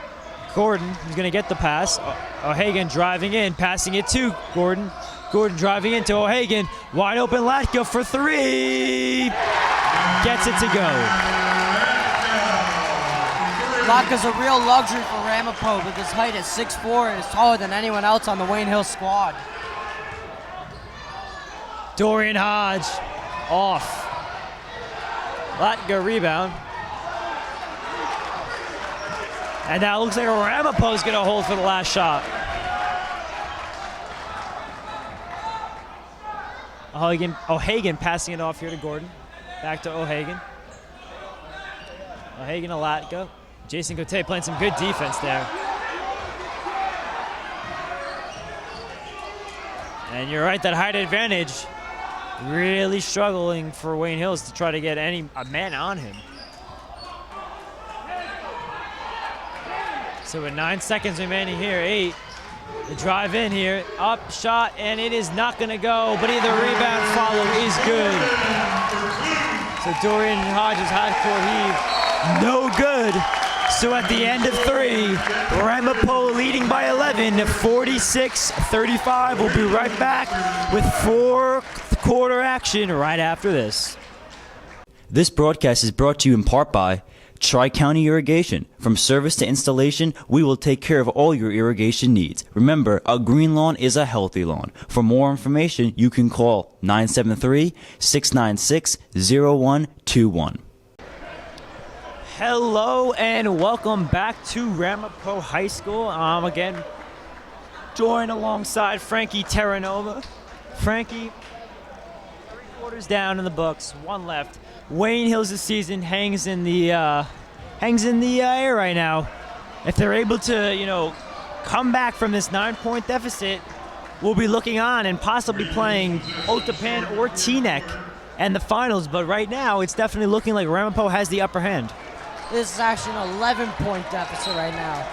Gordon. He's going to get the pass. O'Hagan driving in, passing it to Gordon. Gordon driving into O'Hagan. Wide open Latka for 3. Gets it to go. Latka's a real luxury for Ramapo with his height at 6'4" and is taller than anyone else on the Wayne Hills squad. Dorian Hodge off. Latka rebound. And now it looks like Ramapo's going to hold for the last shot. O'Hagan passing it off here to Gordon. Back to O'Hagan. O'Hagan to Latka. Jason Cote playing some good defense there. And you're right, that height advantage really struggling for Wayne Hills to try to get a man on him. So with 9 seconds remaining here, 8. The drive in here, up, shot, and it is not going to go, but either rebound follow is good. So Dorian Hodges hardcore heave, no good. So at the end of 3, Ramapo leading by 11, 46-35. We'll be right back with fourth quarter action right after this. This broadcast is brought to you in part by Tri-County Irrigation. From service to installation, we will take care of all your irrigation needs. Remember, a green lawn is a healthy lawn. For more information, you can call 973-696-0121. Hello and welcome back to Ramapo High School. Again, joined alongside Frankie Terranova. Frankie, 3 quarters down in the books, 1 left. Wayne Hills' season hangs in the air right now. If they're able to, come back from this 9-point deficit, we'll be looking on and possibly playing Otapan or Teaneck and the finals. But right now, it's definitely looking like Ramapo has the upper hand. This is actually an 11-point deficit right now.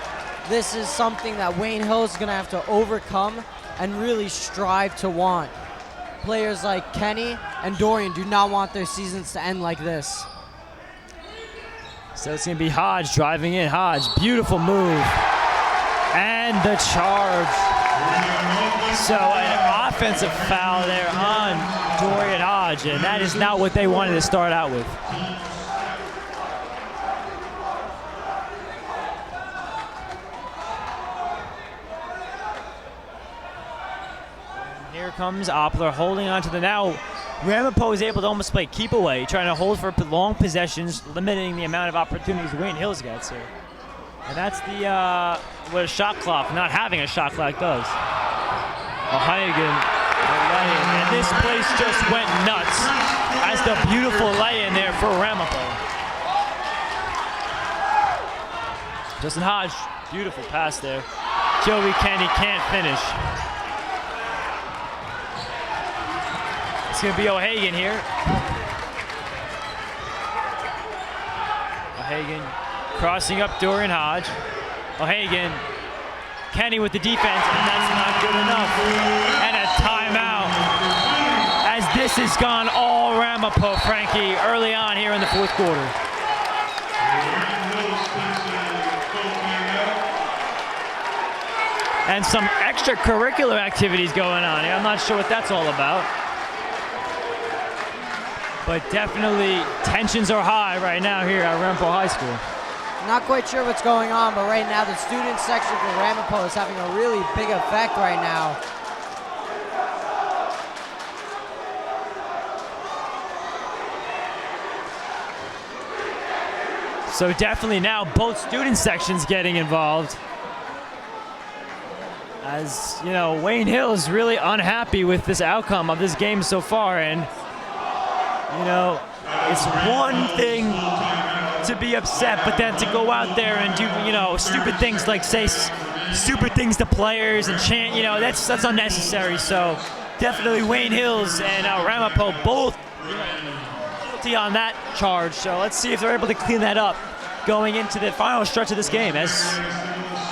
This is something that Wayne Hills is going to have to overcome and really strive to want. Players like Kenny and Dorian do not want their seasons to end like this. So it's going to be Hodge driving in. Hodge, beautiful move. And the charge. So an offensive foul there on Dorian Hodge, and that is not what they wanted to start out with. Here comes Oppler holding on to the now. Ramapo is able to almost play keep away, trying to hold for long possessions, limiting the amount of opportunities Wayne Hills gets here. And that's what a shot clock, not having a shot clock does. O'Hagan, and this place just went nuts. That's the beautiful lay-in there for Ramapo. Justin Hodge, beautiful pass there. Joey Kenny can't finish. It's going to be O'Hagan here. O'Hagan crossing up Dorian Hodge. O'Hagan, Kenny with the defense, and that's not good enough. And a timeout. As this has gone all Ramapo, Frankie, early on here in the fourth quarter. And some extracurricular activities going on here. I'm not sure what that's all about. But definitely tensions are high right now here at Ramapo High School. Not quite sure what's going on, but right now the student section for Ramapo is having a really big effect right now. So definitely now both student sections getting involved. As you know, Wayne Hill is really unhappy with this outcome of this game so far, and you know, it's one thing to be upset, but then to go out there and do, you know, stupid things like say stupid things to players and chant, you know, that's unnecessary. So definitely Wayne Hills and Ramapo both guilty on that charge. So let's see if they're able to clean that up going into the final stretch of this game. As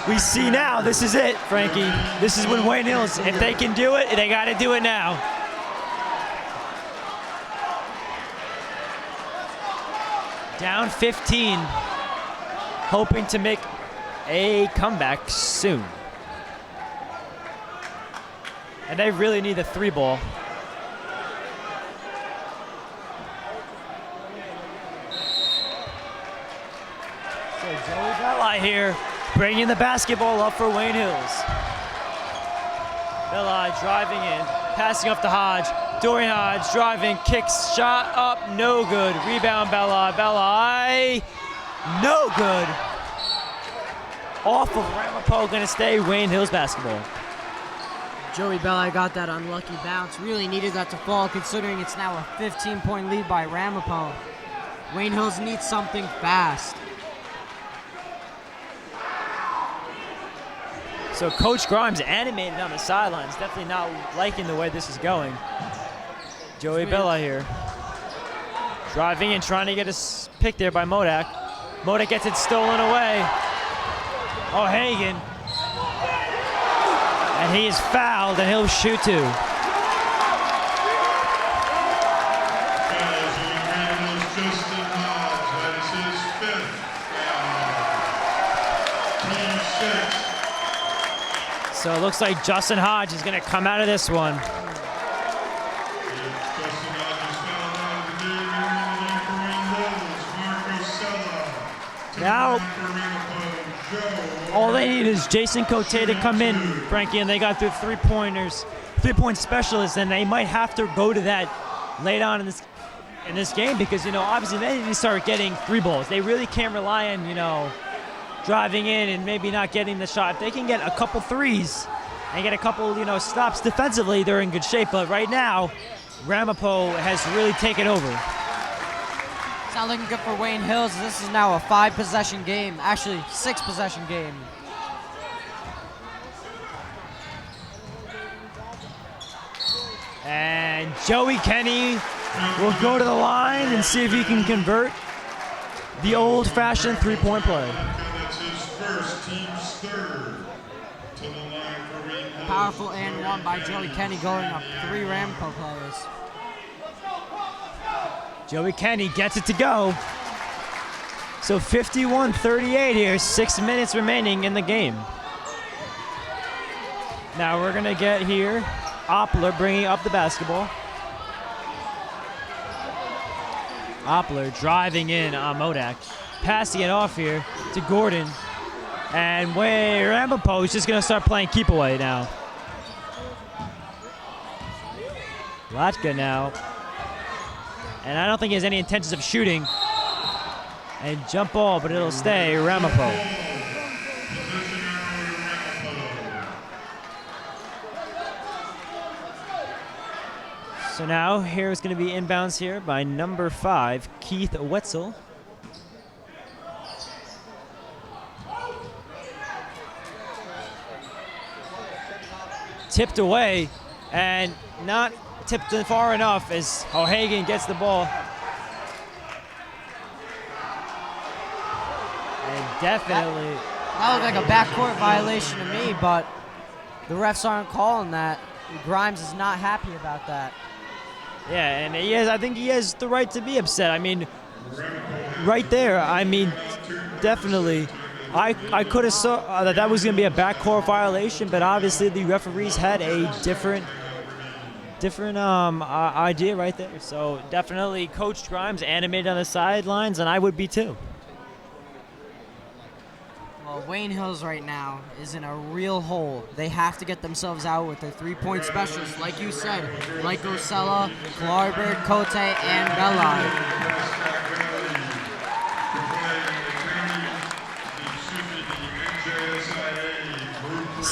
we see now, this is it, Frankie. This is when Wayne Hills, if they can do it, they got to do it now. Down 15, hoping to make a comeback soon. And they really need the 3-ball. So Joey Belli here, bringing the basketball up for Wayne Hills. Belli driving in, passing up to Hodge. Dorian Hodge driving, kicks, shot up, no good. Rebound Belli, Belli, no good. Off of Ramapo, gonna stay Wayne Hills basketball. Joey Belli got that unlucky bounce. Really needed that to fall, considering it's now a 15-point lead by Ramapo. Wayne Hills needs something fast. So Coach Grimes animated on the sidelines, definitely not liking the way this is going. Joey Belli here. Driving and trying to get a pick there by Modak. Modak gets it stolen away. O'Hagan. And he is fouled, and he'll shoot two. So it looks like Justin Hodge is going to come out of this one. Now, all they need is Jason Cote to come in, Frankie, and they got their three-point specialists, and they might have to go to that late on in this game because, you know, obviously they need to start getting 3-balls. They really can't rely on, you know, driving in and maybe not getting the shot. If they can get a couple threes and get a couple, you know, stops defensively, they're in good shape. But right now, Ramapo has really taken over. It's not looking good for Wayne Hills. This is now a 5-possession game, actually 6-possession game. And Joey Kenny will go to the line and see if he can convert the old-fashioned 3-point play. That's his first, team's third. To the line for Wayne Hills. Powerful and one by Joey Kenny, going up 3 Ramapo players. Joey Kenny gets it to go. So 51-38 here, 6 minutes remaining in the game. Now we're gonna get here Oppler bringing up the basketball. Oppler driving in on Modak, passing it off here to Gordon. And Ramapo is just gonna start playing keep away now. Latka now. And I don't think he has any intentions of shooting. And jump ball, but it'll stay Ramapo. So now here's going to be inbounds here by number 5, Keith Wetzel. Tipped away and not tipped far enough as O'Hagan gets the ball. And definitely. That looked like a backcourt violation to me, but the refs aren't calling that. Grimes is not happy about that. Yeah, and I think he has the right to be upset. I mean, right there, I mean, definitely. I could have saw that was going to be a backcourt violation, but obviously the referees had a different idea right there. So definitely Coach Grimes animated on the sidelines, and I would be too. Well, Wayne Hills right now is in a real hole. They have to get themselves out with their 3-point specialists, like you said, like Osella, Klarberg, Cote, and Belli.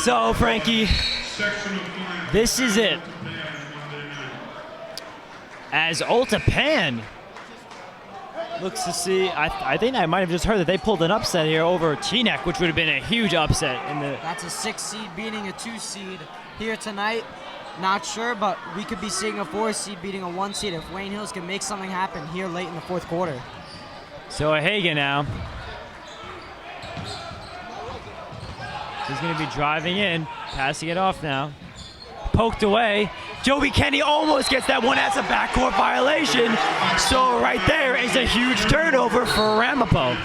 So, Frankie, this is it. As Ultapan looks to see, I think I might have just heard that they pulled an upset here over Teaneck, which would have been a huge upset. That's a 6 seed beating a 2 seed here tonight. Not sure, but we could be seeing a 4 seed beating a 1 seed if Wayne Hills can make something happen here late in the fourth quarter. So Hagen now. He's going to be driving in, passing it off now. Poked away. Joey Kenny almost gets that one. That's a backcourt violation. So right there is a huge turnover for Ramapo.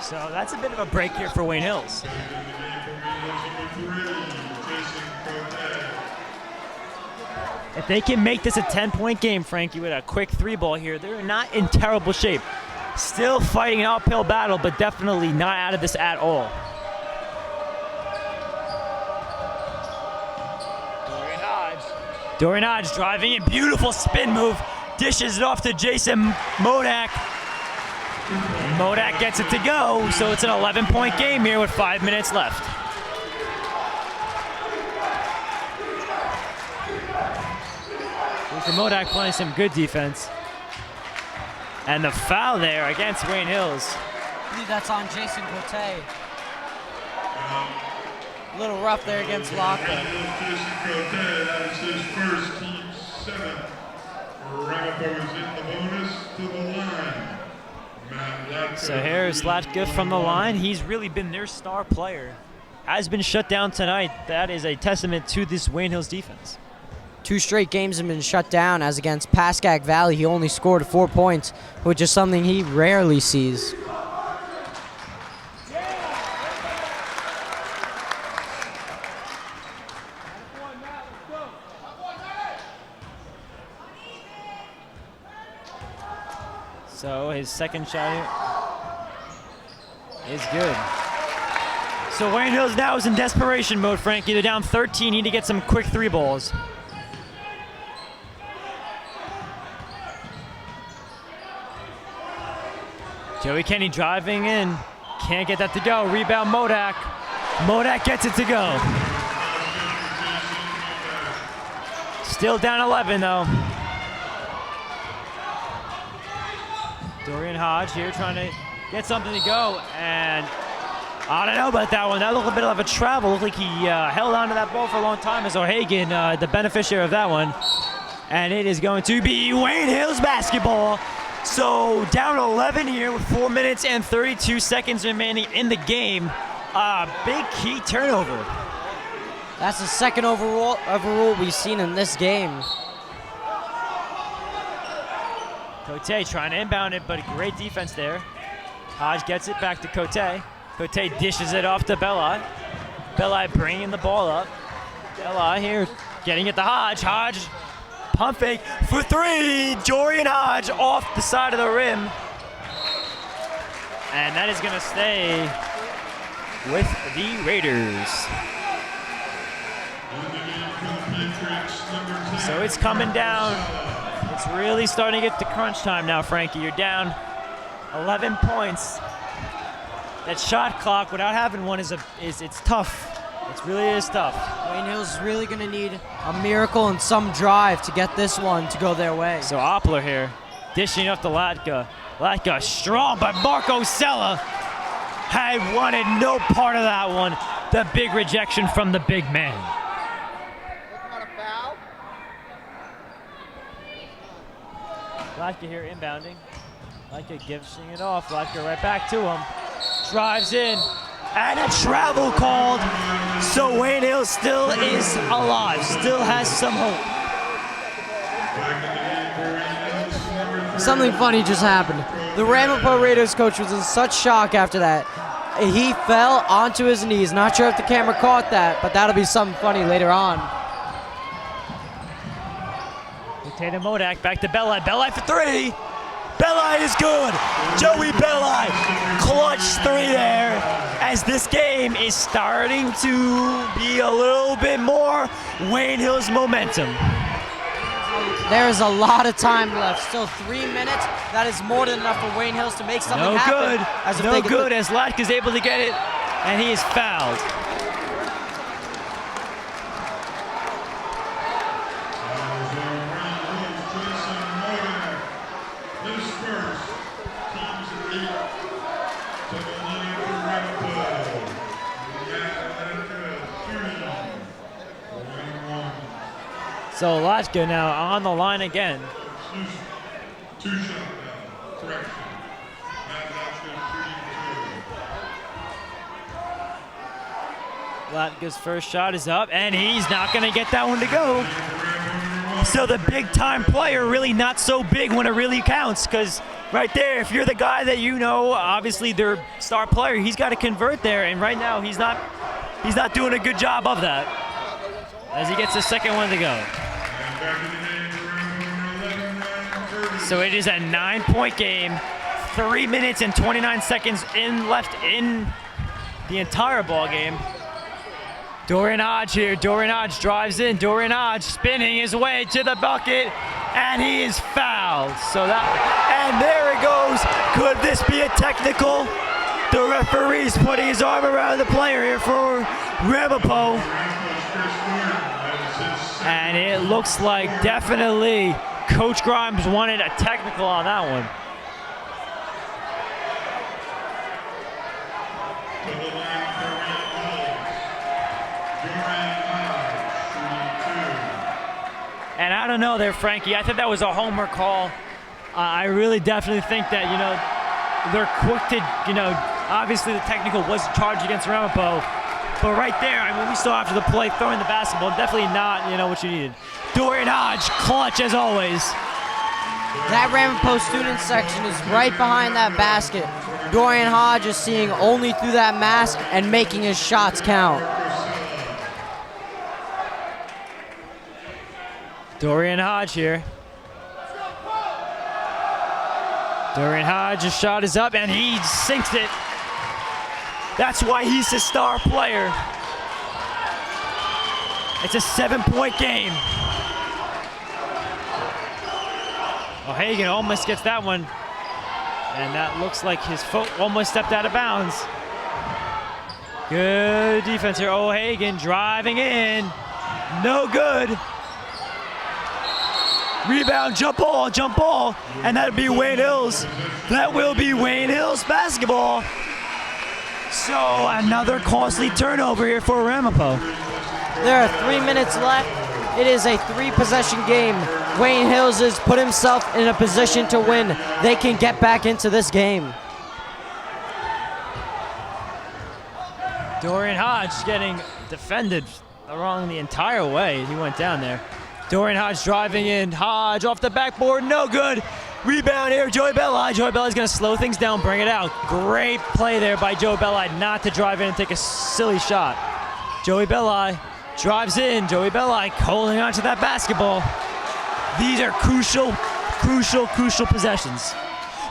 So that's a bit of a break here for Wayne Hills. If they can make this a 10-point game, Frankie, with a quick 3-ball here, they're not in terrible shape. Still fighting an uphill battle, but definitely not out of this at all. Dorian Hodge driving in, beautiful spin move, dishes it off to Jason Modak. Modak gets it to go, so it's an 11-point game here with 5 minutes left. Jason Modak playing some good defense. And the foul there against Wayne Hills. I believe that's on Jason Cote. A little rough there against Locker. Jason Cote, that is his first, team 7. Ramapo is in the bonus to the line. So here's Latka from the line. He's really been their star player. Has been shut down tonight. That is a testament to this Wayne Hills defense. 2 straight games have been shut down, as against Pascack Valley, he only scored 4 points, which is something he rarely sees. So his second shot is good. So Wayne Hills now is in desperation mode, Frankie. They're down 13, need to get some quick 3-balls. Joey Kenny driving in. Can't get that to go. Rebound Modak. Modak gets it to go. Still down 11 though. Dorian Hodge here trying to get something to go. And I don't know about that one. That looked a bit of a travel. Looked like he held on to that ball for a long time as O'Hagan, the beneficiary of that one. And it is going to be Wayne Hills basketball. So down 11 here with 4 minutes and 32 seconds remaining in the game. Big key turnover. That's the second overrule we've seen in this game. Cote trying to inbound it, but great defense there. Hodge gets it back to Cote. Cote dishes it off to Belli. Belli bringing the ball up. Belli here getting it to Hodge. Hodge pump fake for 3. Dorian Hodge off the side of the rim. And that is going to stay with the Raiders. So it's coming down. It's really starting to get to crunch time now, Frankie. You're down 11 points. That shot clock without having one it's tough. It really is tough. Wayne Hills is really going to need a miracle and some drive to get this one to go their way. So Oppler here, dishing up to Latka. Latka strong by Marco Sella. Had wanted no part of that one. The big rejection from the big man. Latka here inbounding. Latka giving it off. Latka right back to him. Drives in. And a travel called. So Wayne Hills still is alive. Still has some hope. Something funny just happened. The Ramapo Raiders coach was in such shock after that. He fell onto his knees. Not sure if the camera caught that, but that'll be something funny later on. Tatum Modak back to Belli. Belli for 3. Belli is good. Joey Belli, clutch 3 there, as this game is starting to be a little bit more Wayne Hills momentum. There is a lot of time left. Still 3 minutes. That is more than enough for Wayne Hills to make something No happen. good. As if No they could- good as Latka is able to get it, and he is fouled. So Latka now on the line again. Two shot now. Correction. Latka's first shot is up, and he's not going to get that one to go. So the big-time player really not so big when it really counts, because right there, if you're the guy that you know, obviously their star player, he's got to convert there, and right now he's not doing a good job of that as he gets the second one to go. So it is a 9-point game, 3 minutes and 29 seconds left in the entire ball game. Dorian Hodge here. Dorian Hodge drives in. Dorian Hodge spinning his way to the bucket, and he is fouled. And there it goes. Could this be a technical? The referee's putting his arm around the player here for Ramapo. And it looks like definitely Coach Grimes wanted a technical on that one. And I don't know there, Frankie. I think that was a homer call. I really definitely think that, they're quick to, obviously the technical was charged against Ramapo. But right there, we saw after the play throwing the basketball, definitely not, what you needed. Dorian Hodge, clutch as always. That Ramapo student section is right behind that basket. Dorian Hodge is seeing only through that mask and making his shots count. Dorian Hodge here. Dorian Hodge's shot is up, and he sinks it. That's why he's the star player. It's a 7-point game. O'Hagan almost gets that one. And that looks like his foot almost stepped out of bounds. Good defense here. O'Hagan driving in. No good. Rebound, jump ball, and that'll be Wayne Hills. That will be Wayne Hills basketball. So another costly turnover here for Ramapo. There are 3 minutes left. It is a 3-possession game. Wayne Hills has put himself in a position to win. They can get back into this game. Dorian Hodge getting defended wrong the entire way. He went down there. Dorian Hodge driving in. Hodge off the backboard, no good. Rebound here, Joey Belli. Joey Belli's gonna slow things down, bring it out. Great play there by Joey Belli not to drive in and take a silly shot. Joey Belli drives in. Joey Belli holding on to that basketball. These are crucial possessions.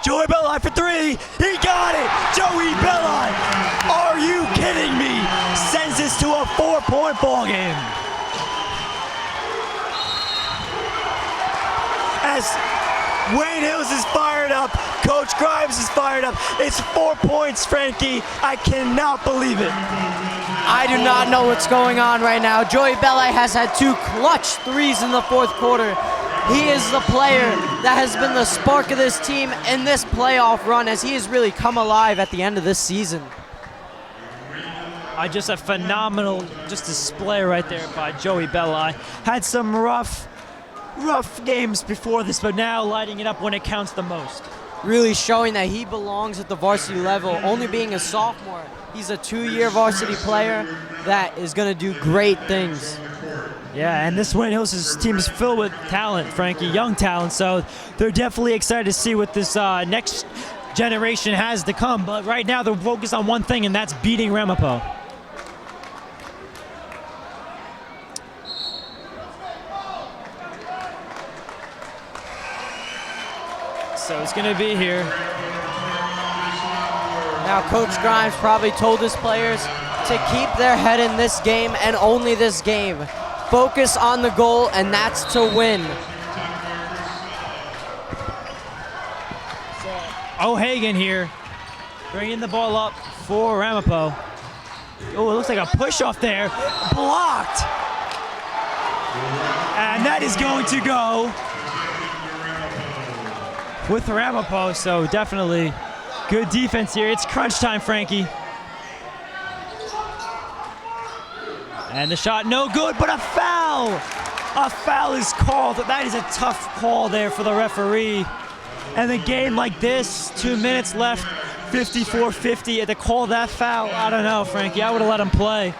Joey Belli for three. He got it. Joey Belli. Are you kidding me? Sends this to a 4-point ball game. As Wayne Hills is fired up, Coach Grimes is fired up. It's 4 points, Frankie. I cannot believe it. I do not know what's going on right now. Joey Belli has had 2 clutch threes in the fourth quarter. He is the player that has been the spark of this team in this playoff run as he has really come alive at the end of this season. Just a phenomenal display right there by Joey Belli. Had some rough games before this, but now lighting it up when it counts the most. Really showing that he belongs at the varsity level. Only being a sophomore, he's a 2-year varsity player that is going to do great things. Yeah, and this Wayne Hills' team is filled with talent, Frankie, young talent, so they're definitely excited to see what this next generation has to come. But right now they're focused on one thing, and that's beating Ramapo. So it's going to be here. Now Coach Grimes probably told his players to keep their head in this game and only this game. Focus on the goal, and that's to win. O'Hagan here, bringing the ball up for Ramapo. Oh, it looks like a push off there. Blocked. And that is going to go with Ramapo, so definitely good defense here. It's crunch time, Frankie. And the shot no good, but a foul. A foul is called. That is a tough call there for the referee. And a game like this, 2 minutes left, 54-50, to call that foul, I don't know, Frankie. I would have let him play.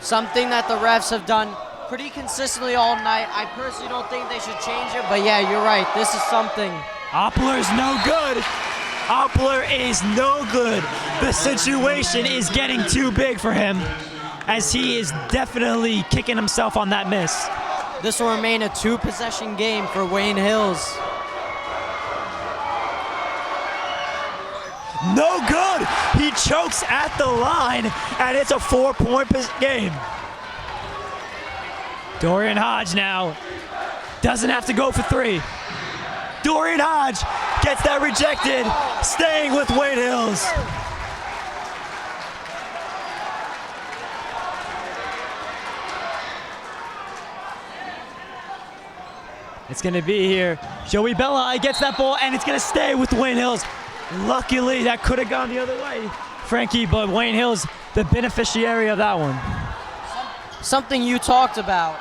Something that the refs have done pretty consistently all night. I personally don't think they should change it, but yeah, you're right. This is something. Oppler's no good. Oppler is no good. The situation is getting too big for him, as he is definitely kicking himself on that miss. This will remain a 2-possession game for Wayne Hills. No good. He chokes at the line, and it's a 4-point game. Dorian Hodge now doesn't have to go for 3. Dorian Hodge gets that rejected, staying with Wayne Hills. It's going to be here. Joey Bella gets that ball, and it's going to stay with Wayne Hills. Luckily, that could have gone the other way, Frankie, but Wayne Hills, the beneficiary of that one. Something you talked about.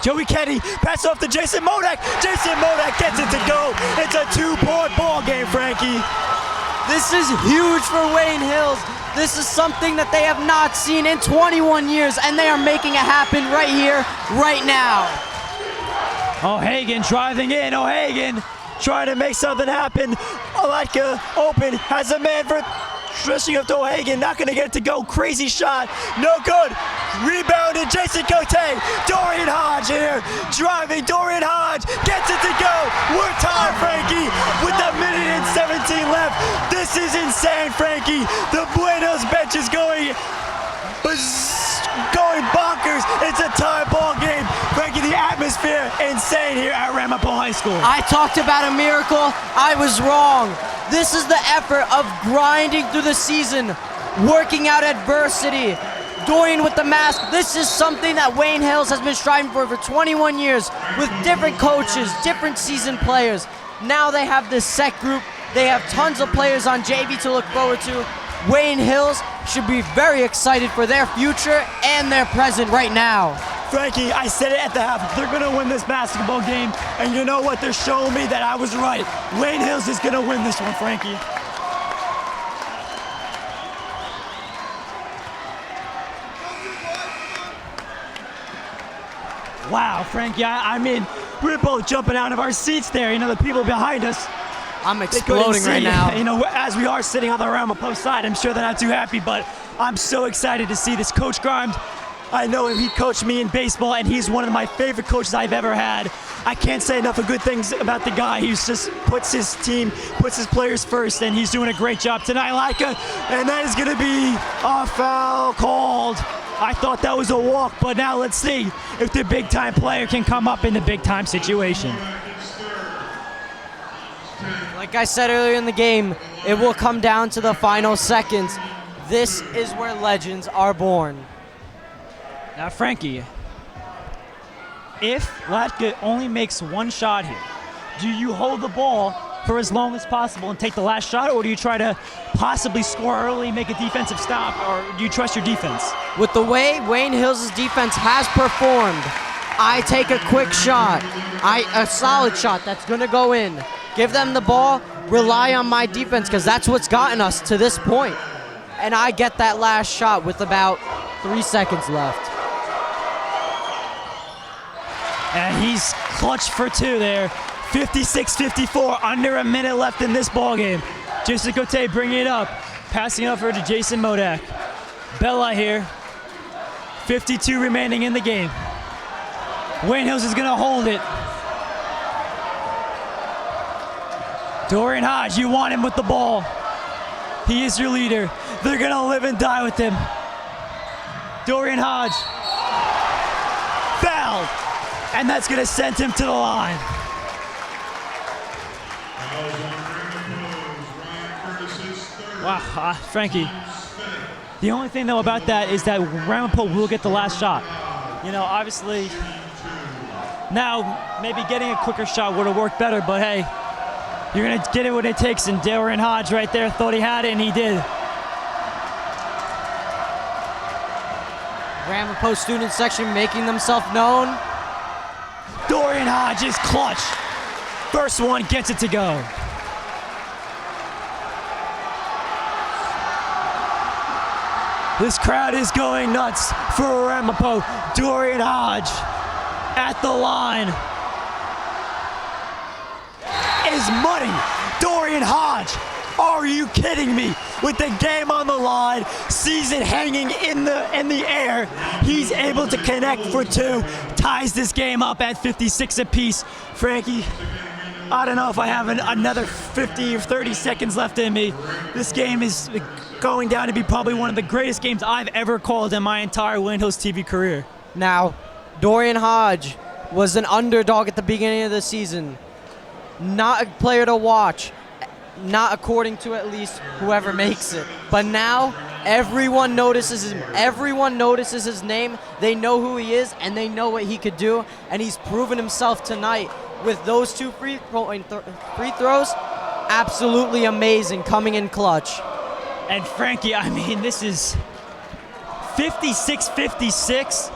Joey Kenny, pass off to Jason Modak. Jason Modak gets it to go. It's a 2-point ball game, Frankie. This is huge for Wayne Hills. This is something that they have not seen in 21 years, and they are making it happen right here, right now. O'Hagan driving in. O'Hagan trying to make something happen. Alec open, has a man for stretching up to O'Hagan. Not going to get it to go. Crazy shot. No good. Rebounded. Jason Cote. Dorian Hodge here. Driving. Dorian Hodge gets it to go. We're tied, Frankie, with a minute and 17 left. This is insane, Frankie. The Buenos bench is going bonkers. It's a tie ball game. Frankie, the atmosphere insane here at Ramapo High School. I talked about a miracle. I was wrong. This is the effort of grinding through the season, working out adversity, Dorian with the mask. This is something that Wayne Hills has been striving for 21 years with different coaches, different seasoned players. Now they have this set group. They have tons of players on JV to look forward to. Wayne Hills should be very excited for their future and their present right now. Frankie, I said it at the half. They're going to win this basketball game, and you know what? They're showing me that I was right. Wayne Hills is going to win this one, Frankie. Wow, Frankie, I mean, we're both jumping out of our seats there. You know, the people behind us. I'm exploding right now. You know, as we are sitting on the Ramapo side, I'm sure they're not too happy, but I'm so excited to see this. Coach Grimes, I know him. He coached me in baseball, and he's one of my favorite coaches I've ever had. I can't say enough of good things about the guy. He just puts his team, puts his players first, and he's doing a great job tonight, Laika. And that is going to be a foul called. I thought that was a walk, but now let's see if the big-time player can come up in the big-time situation. Like I said earlier in the game, it will come down to the final seconds. This is where legends are born. Now, Frankie, if Latka only makes one shot here, do you hold the ball for as long as possible and take the last shot, or do you try to possibly score early, make a defensive stop, or do you trust your defense? With the way Wayne Hills' defense has performed, I take a quick shot, a solid shot that's going to go in. Give them the ball, rely on my defense, because that's what's gotten us to this point. And I get that last shot with about 3 seconds left. And he's clutch for 2 there. 56-54, under a minute left in this ball game. Jason Cote bringing it up, passing over to Jason Modak. Bella here, 52 remaining in the game. Wayne Hills is going to hold it. Dorian Hodge, you want him with the ball. He is your leader. They're going to live and die with him. Dorian Hodge, fouled, and that's going to send him to the line. Fouls on Ramapo's Ryan Curtis's third. Wow, Frankie. The only thing, though, about that is that Ramapo will get the last shot. You know, obviously, now maybe getting a quicker shot would have worked better, but hey, you're going to get it what it takes, and Dorian Hodge right there thought he had it, and he did. Ramapo student section making themselves known. Dorian Hodge is clutch. First one gets it to go. This crowd is going nuts for Ramapo. Dorian Hodge at the line is money. Dorian Hodge, are you kidding me? With the game on the line, sees it hanging in the air, he's able to connect for two, ties this game up at 56 apiece. Frankie, I don't know if I have another 50 or 30 seconds left in me. This game is going down to be probably one of the greatest games I've ever called in my entire Wayne Hills TV career. Now, Dorian Hodge was an underdog at the beginning of the season. Not a player to watch, not according to at least whoever makes it. But now, everyone notices him. Everyone notices his name. They know who he is, and they know what he could do. And he's proven himself tonight with those two free throws. Absolutely amazing, coming in clutch. And Frankie, I mean, this is 56-56.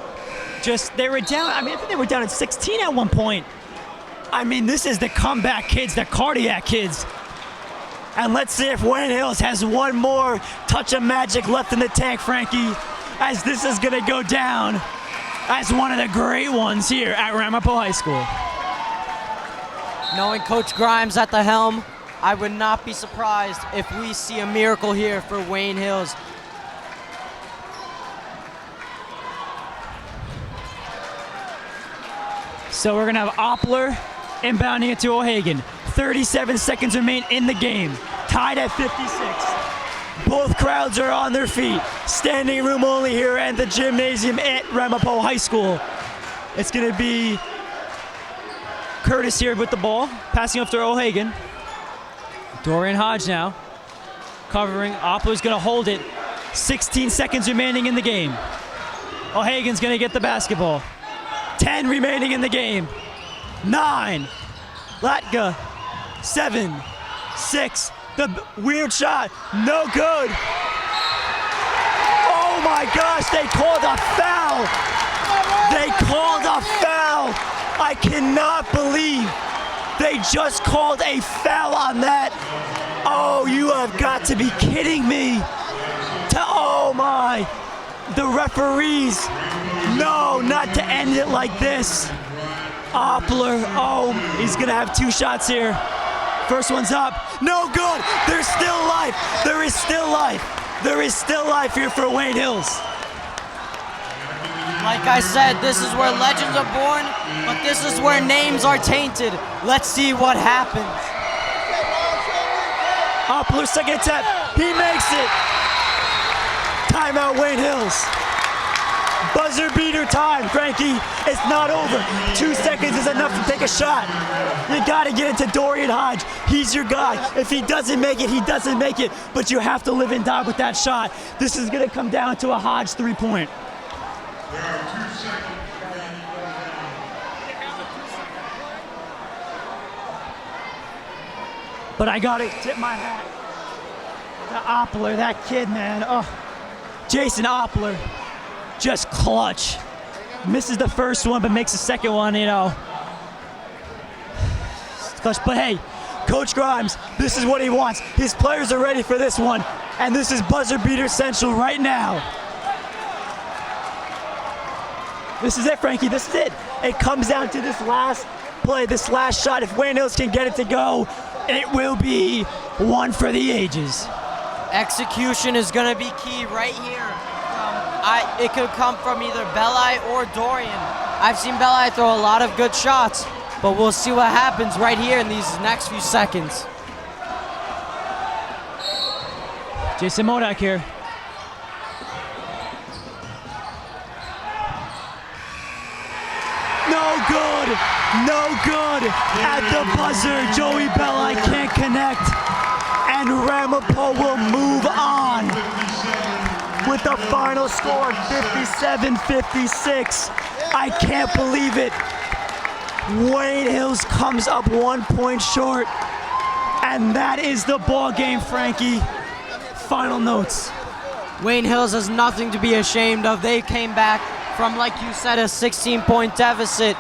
Just, they were down, I think they were down at 16 at one point. I mean, this is the comeback kids, the cardiac kids. And let's see if Wayne Hills has one more touch of magic left in the tank, Frankie, as this is going to go down as one of the great ones here at Ramapo High School. Knowing Coach Grimes at the helm, I would not be surprised if we see a miracle here for Wayne Hills. So we're going to have Oppler inbounding it to O'Hagan. 37 seconds remain in the game. Tied at 56. Both crowds are on their feet. Standing room only here at the gymnasium at Ramapo High School. It's going to be Curtis here with the ball, passing off to O'Hagan. Dorian Hodge now covering. Oppler's going to hold it. 16 seconds remaining in the game. O'Hagan's going to get the basketball. 10 remaining in the game. 9. Latka. 7. 6. The weird shot. No good. Oh my gosh, they called a foul. They called a foul. I cannot believe they just called a foul on that. Oh, you have got to be kidding me. Oh my. The referees. No, not to end it like this. Oppler, oh, he's gonna have 2 shots here. First one's up, no good. There's still life, there is still life. There is still life here for Wayne Hills. Like I said, this is where legends are born, but this is where names are tainted. Let's see what happens. Oppler, second attempt, he makes it. Timeout, Wayne Hills. Buzzer beater time, Frankie. It's not over. 2 seconds is enough to take a shot. You gotta get it to Dorian Hodge. He's your guy. If he doesn't make it, he doesn't make it. But you have to live and die with that shot. This is gonna come down to a Hodge 3-point. There are 2 seconds remaining. But I gotta tip my hat to Oppler, that kid, man. Oh, Jason Oppler. Just clutch. Misses the first one, but makes the second one, you know. Clutch. But hey, Coach Grimes, this is what he wants. His players are ready for this one. And this is buzzer beater central right now. This is it, Frankie. This is it. It comes down to this last play, this last shot. If Wayne Hills can get it to go, it will be one for the ages. Execution is going to be key right here. It could come from either Belli or Dorian. I've seen Belli throw a lot of good shots, but we'll see what happens right here in these next few seconds. Jason Modak here. No good. No good. At the buzzer, Joey Bell, I can't connect. And Ramapo will move on with the final score 57-56. I can't believe it. Wayne Hills comes up 1 point short. And that is the ball game, Frankie. Final notes. Wayne Hills has nothing to be ashamed of. They came back from, like you said, a 16-point deficit.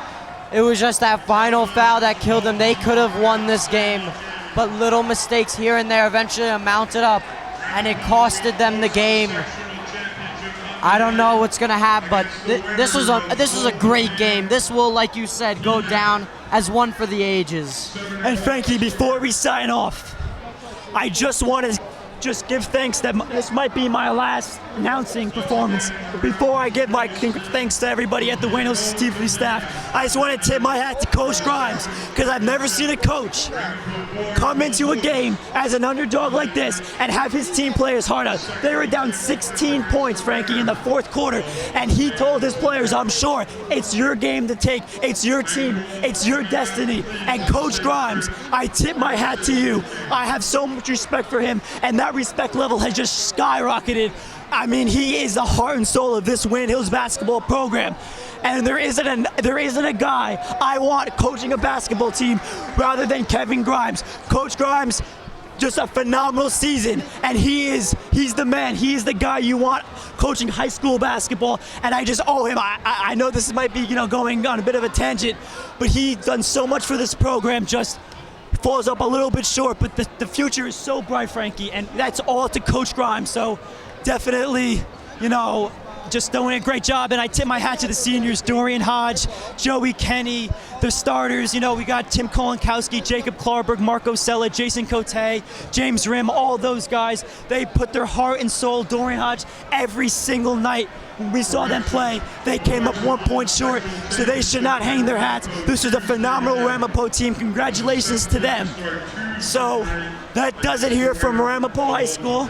It was just that final foul that killed them. They could have won this game, but little mistakes here and there eventually amounted up, and it costed them the game. I don't know what's gonna happen, but this was a great game. This will, like you said, go down as one for the ages. And Frankie, before we sign off, I just want to give thanks that this might be my last announcing performance. Before I give my thanks to everybody at the Wayne Hills TV staff, I just want to tip my hat to Coach Grimes, because I've never seen a coach come into a game as an underdog like this and have his team play his heart out. They were down 16 points, Frankie, in the fourth quarter, and he told his players, I'm sure, it's your game to take, it's your team, it's your destiny. And Coach Grimes, I tip my hat to you. I have so much respect for him, and that respect level has just skyrocketed. I mean, he is the heart and soul of this Wayne Hills basketball program. And there isn't a guy I want coaching a basketball team rather than Kevin Grimes. Coach Grimes, just a phenomenal season, and he's the man. He is the guy you want coaching high school basketball, and I just owe him. I know this might be going on a bit of a tangent, but he's done so much for this program. Just falls up a little bit short, but the future is so bright, Frankie, and that's all to Coach Grimes. So definitely, just doing a great job. And I tip my hat to the seniors, Dorian Hodge, Joey Kenny, the starters. We got Tim Kolonkowski, Jacob Klarberg, Marco Sella, Jason Cote, James Rim, all those guys. They put their heart and soul. Dorian Hodge, every single night when we saw them play, they came up 1 point short, so they should not hang their hats. This was a phenomenal Ramapo team. Congratulations to them. So that does it here from Ramapo High School.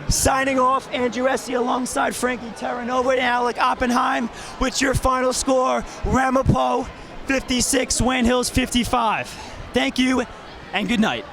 Signing off, Andrew Easse alongside Frankie Terranova and Alec Oppenheim with your final score, Ramapo 56, Wayne Hills 55. Thank you and good night.